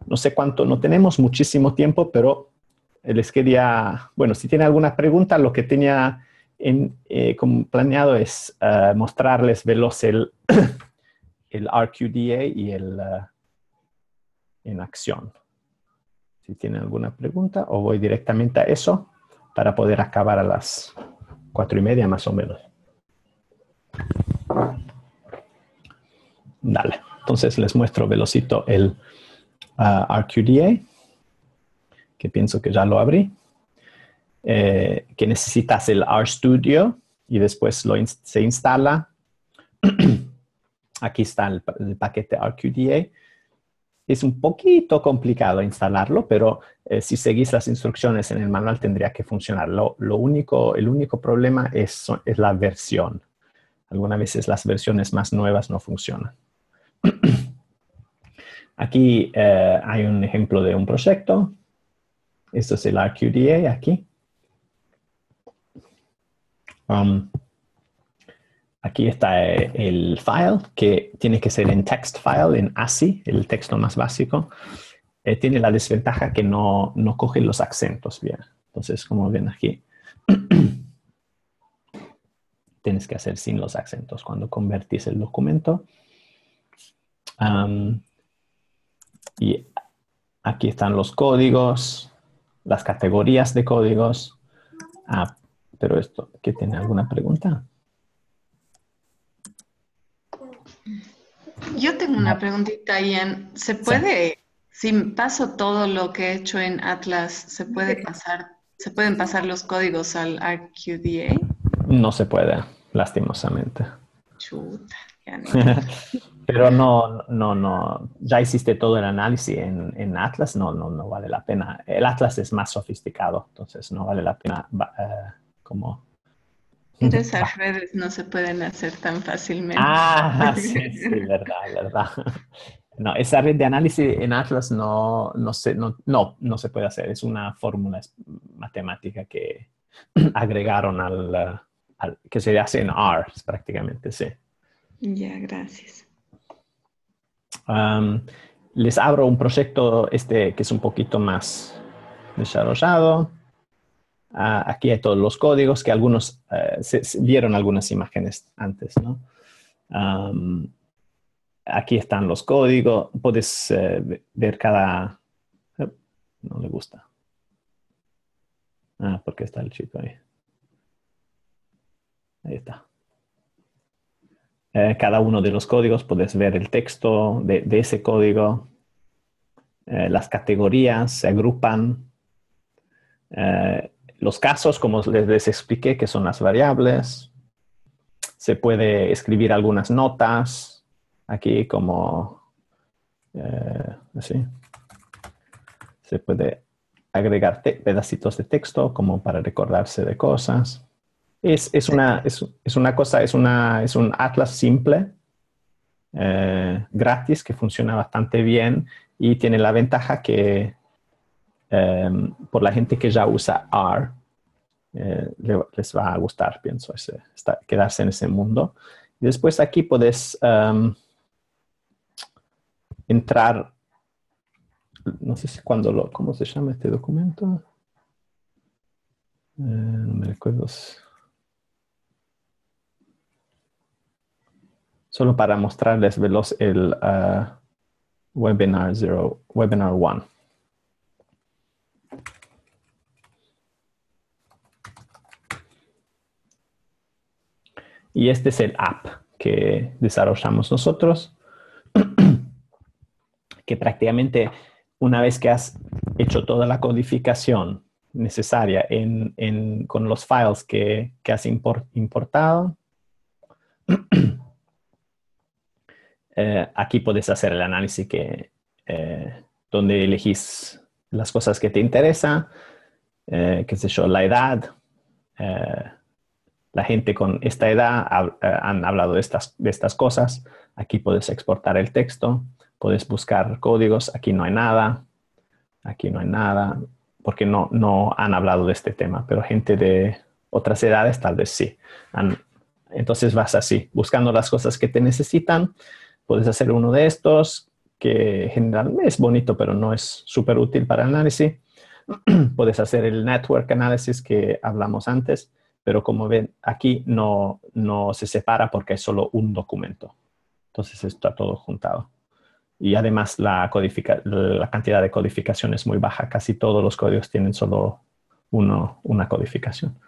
No sé cuánto, no tenemos muchísimo tiempo, pero les quería, bueno, si tienen alguna pregunta, lo que tenía como planeado es mostrarles veloz el RQDA y en acción. Si tienen alguna pregunta, o voy directamente a eso para poder acabar a las 4:30 más o menos. Dale. Entonces les muestro velocito el RQDA, que pienso que ya lo abrí. Que necesitas el RStudio y después se instala. Aquí está el paquete RQDA. Es un poquito complicado instalarlo, pero si seguís las instrucciones en el manual tendría que funcionar. El único problema es la versión. Algunas veces las versiones más nuevas no funcionan. Aquí hay un ejemplo de un proyecto. Esto es el RQDA aquí. Aquí está el file, que tiene que ser en text file, en ASCII, el texto más básico. Tiene la desventaja que no coge los acentos bien. Entonces, como ven aquí, tienes que hacer sin los acentos cuando convertís el documento. Y aquí están los códigos, las categorías de códigos. Pero esto, ¿qué tiene alguna pregunta? Yo tengo una preguntita, Ian. ¿Se puede, si paso todo lo que he hecho en Atlas, se pueden pasar los códigos al RQDA? No se puede, lastimosamente. Chuta, ya no. Pero no, ya hiciste todo el análisis en Atlas, no vale la pena. El Atlas es más sofisticado, entonces no vale la pena como... Pero esas redes no se pueden hacer tan fácilmente. Ah, sí, verdad. No, esa red de análisis en Atlas no se puede hacer. Es una fórmula matemática que agregaron que se hace en R prácticamente, sí. Ya, gracias. Les abro un proyecto que es un poquito más desarrollado. Aquí hay todos los códigos que algunos vieron algunas imágenes antes, ¿no? Aquí están los códigos. Puedes ver cada... no le gusta. Porque está el chico ahí. Ahí está. Cada uno de los códigos puedes ver el texto de ese código. Las categorías se agrupan. Los casos, como les expliqué, que son las variables. Se puede escribir algunas notas aquí como así. Se puede agregar pedacitos de texto como para recordarse de cosas. Es un atlas simple, gratis, que funciona bastante bien y tiene la ventaja que por la gente que ya usa R, les va a gustar, pienso, quedarse en ese mundo. Y después aquí puedes entrar, no sé si ¿cómo se llama este documento? No me recuerdo. Solo para mostrarles veloz el Webinar 1. Y este es el app que desarrollamos nosotros, que prácticamente una vez que has hecho toda la codificación necesaria con los files que has importado, aquí puedes hacer el análisis donde elegís las cosas que te interesan, qué sé yo, la edad. La gente con esta edad han hablado de estas cosas. Aquí puedes exportar el texto, puedes buscar códigos. Aquí no hay nada, porque no han hablado de este tema, pero gente de otras edades tal vez sí. Entonces vas así, buscando las cosas que te necesitan. Puedes hacer uno de estos, que generalmente es bonito, pero no es súper útil para análisis. Puedes hacer el network analysis que hablamos antes, pero como ven, aquí no se separa porque es solo un documento. Entonces está todo juntado. Y además la cantidad de codificación es muy baja. Casi todos los códigos tienen solo una codificación,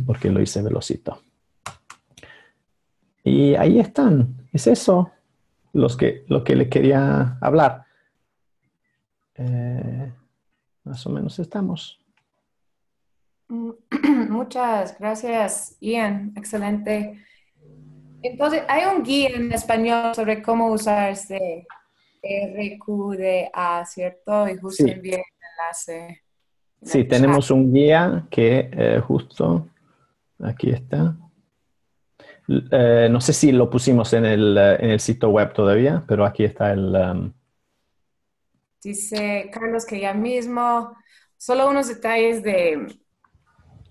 porque lo hice velocito. Y ahí están. Es eso lo que le quería hablar. Más o menos estamos. Muchas gracias, Ian. Excelente. Entonces, hay un guía en español sobre cómo usar este RQDA, ¿cierto? Y justo Sí. envié el enlace. Sí, tenemos un guía que justo aquí está. No sé si lo pusimos en el sitio web todavía, pero aquí está el... Dice Carlos que ya mismo, solo unos detalles de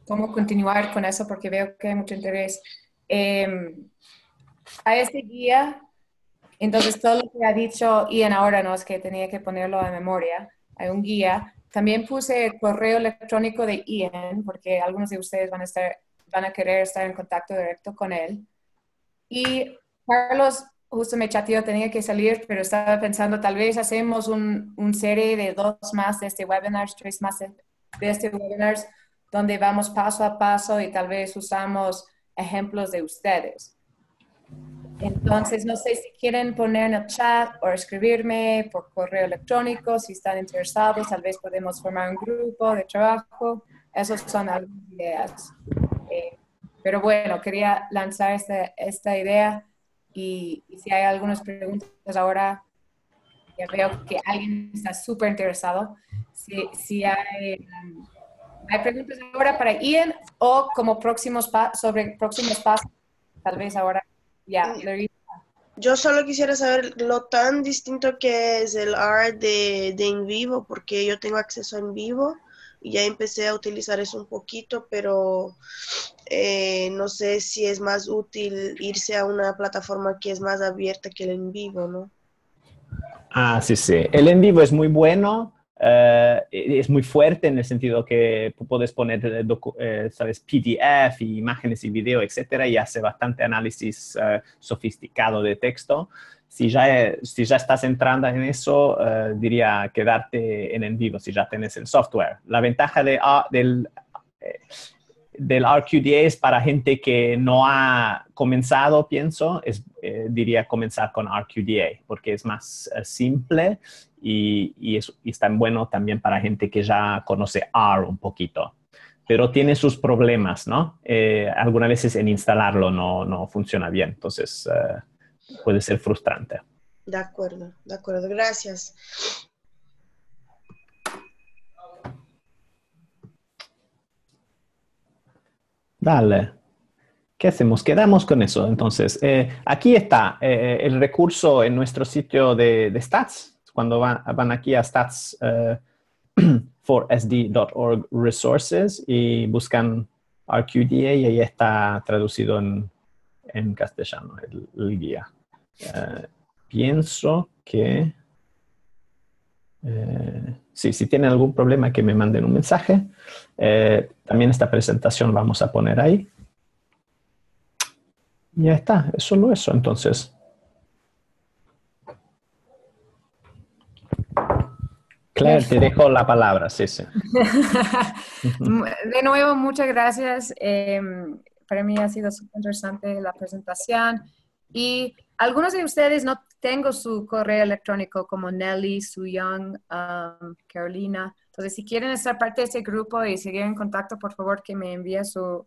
cómo continuar con eso, porque veo que hay mucho interés. A este guía, entonces todo lo que ha dicho Ian ahora, no es que tenía que ponerlo a memoria, hay un guía. También puse el correo electrónico de Ian, porque algunos de ustedes van a querer estar en contacto directo con él. Y Carlos justo me chateó, tenía que salir, pero estaba pensando, tal vez hacemos un serie de 2 más de este webinar, 3 más de este webinar, donde vamos paso a paso y tal vez usamos ejemplos de ustedes. Entonces, no sé si quieren poner en el chat o escribirme por correo electrónico, si están interesados, tal vez podemos formar un grupo de trabajo. Esas son algunas ideas. Pero bueno, quería lanzar esta idea y si hay algunas preguntas ahora, ya veo que alguien está súper interesado. Si hay preguntas ahora para Ian o como sobre próximos pasos, tal vez ahora ya. Yo solo quisiera saber lo tan distinto que es el art de en vivo, porque yo tengo acceso en vivo y ya empecé a utilizar eso un poquito, pero no sé si es más útil irse a una plataforma que es más abierta que el en vivo, ¿no? Ah, sí, sí. El en vivo es muy bueno, es muy fuerte en el sentido que puedes poner, sabes, PDF, y imágenes y video, etcétera, y hace bastante análisis sofisticado de texto. Si ya estás entrando en eso, diría quedarte en vivo si ya tienes el software. La ventaja del RQDA es para gente que no ha comenzado, pienso, diría comenzar con RQDA, porque es más simple y es tan bueno también para gente que ya conoce R un poquito. Pero tiene sus problemas, ¿no? Algunas veces en instalarlo no funciona bien, entonces puede ser frustrante. De acuerdo, gracias. Dale. ¿Qué hacemos? Quedamos con eso. Entonces, aquí está el recurso en nuestro sitio de Stats. Cuando van aquí a stats4sd.org resources y buscan RQDA y ahí está traducido en castellano el guía. Pienso que... sí, si tienen algún problema que me manden un mensaje. También esta presentación vamos a poner ahí. Ya está, es solo eso, entonces. Claire, te dejo la palabra, sí. De nuevo, muchas gracias. Para mí ha sido súper interesante la presentación. Y algunos de ustedes no tengo su correo electrónico como Nelly, Su Young, Carolina. Entonces, si quieren ser parte de ese grupo y seguir en contacto, por favor, que me envíe su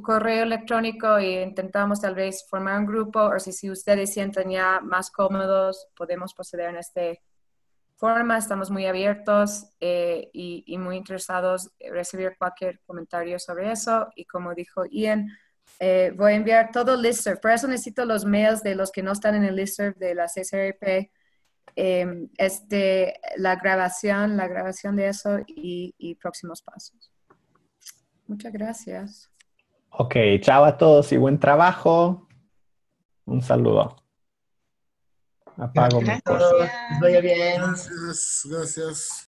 correo electrónico e intentamos tal vez formar un grupo, o si ustedes sienten ya más cómodos, podemos proceder en esta forma. Estamos muy abiertos y muy interesados en recibir cualquier comentario sobre eso. Y como dijo Ian, voy a enviar todo el listserv. Por eso necesito los mails de los que no están en el listserv de la CCRP. La grabación de eso y próximos pasos. Muchas gracias. Ok, chao a todos y buen trabajo. Un saludo. Apago mi Gracias. Vaya bien. Gracias.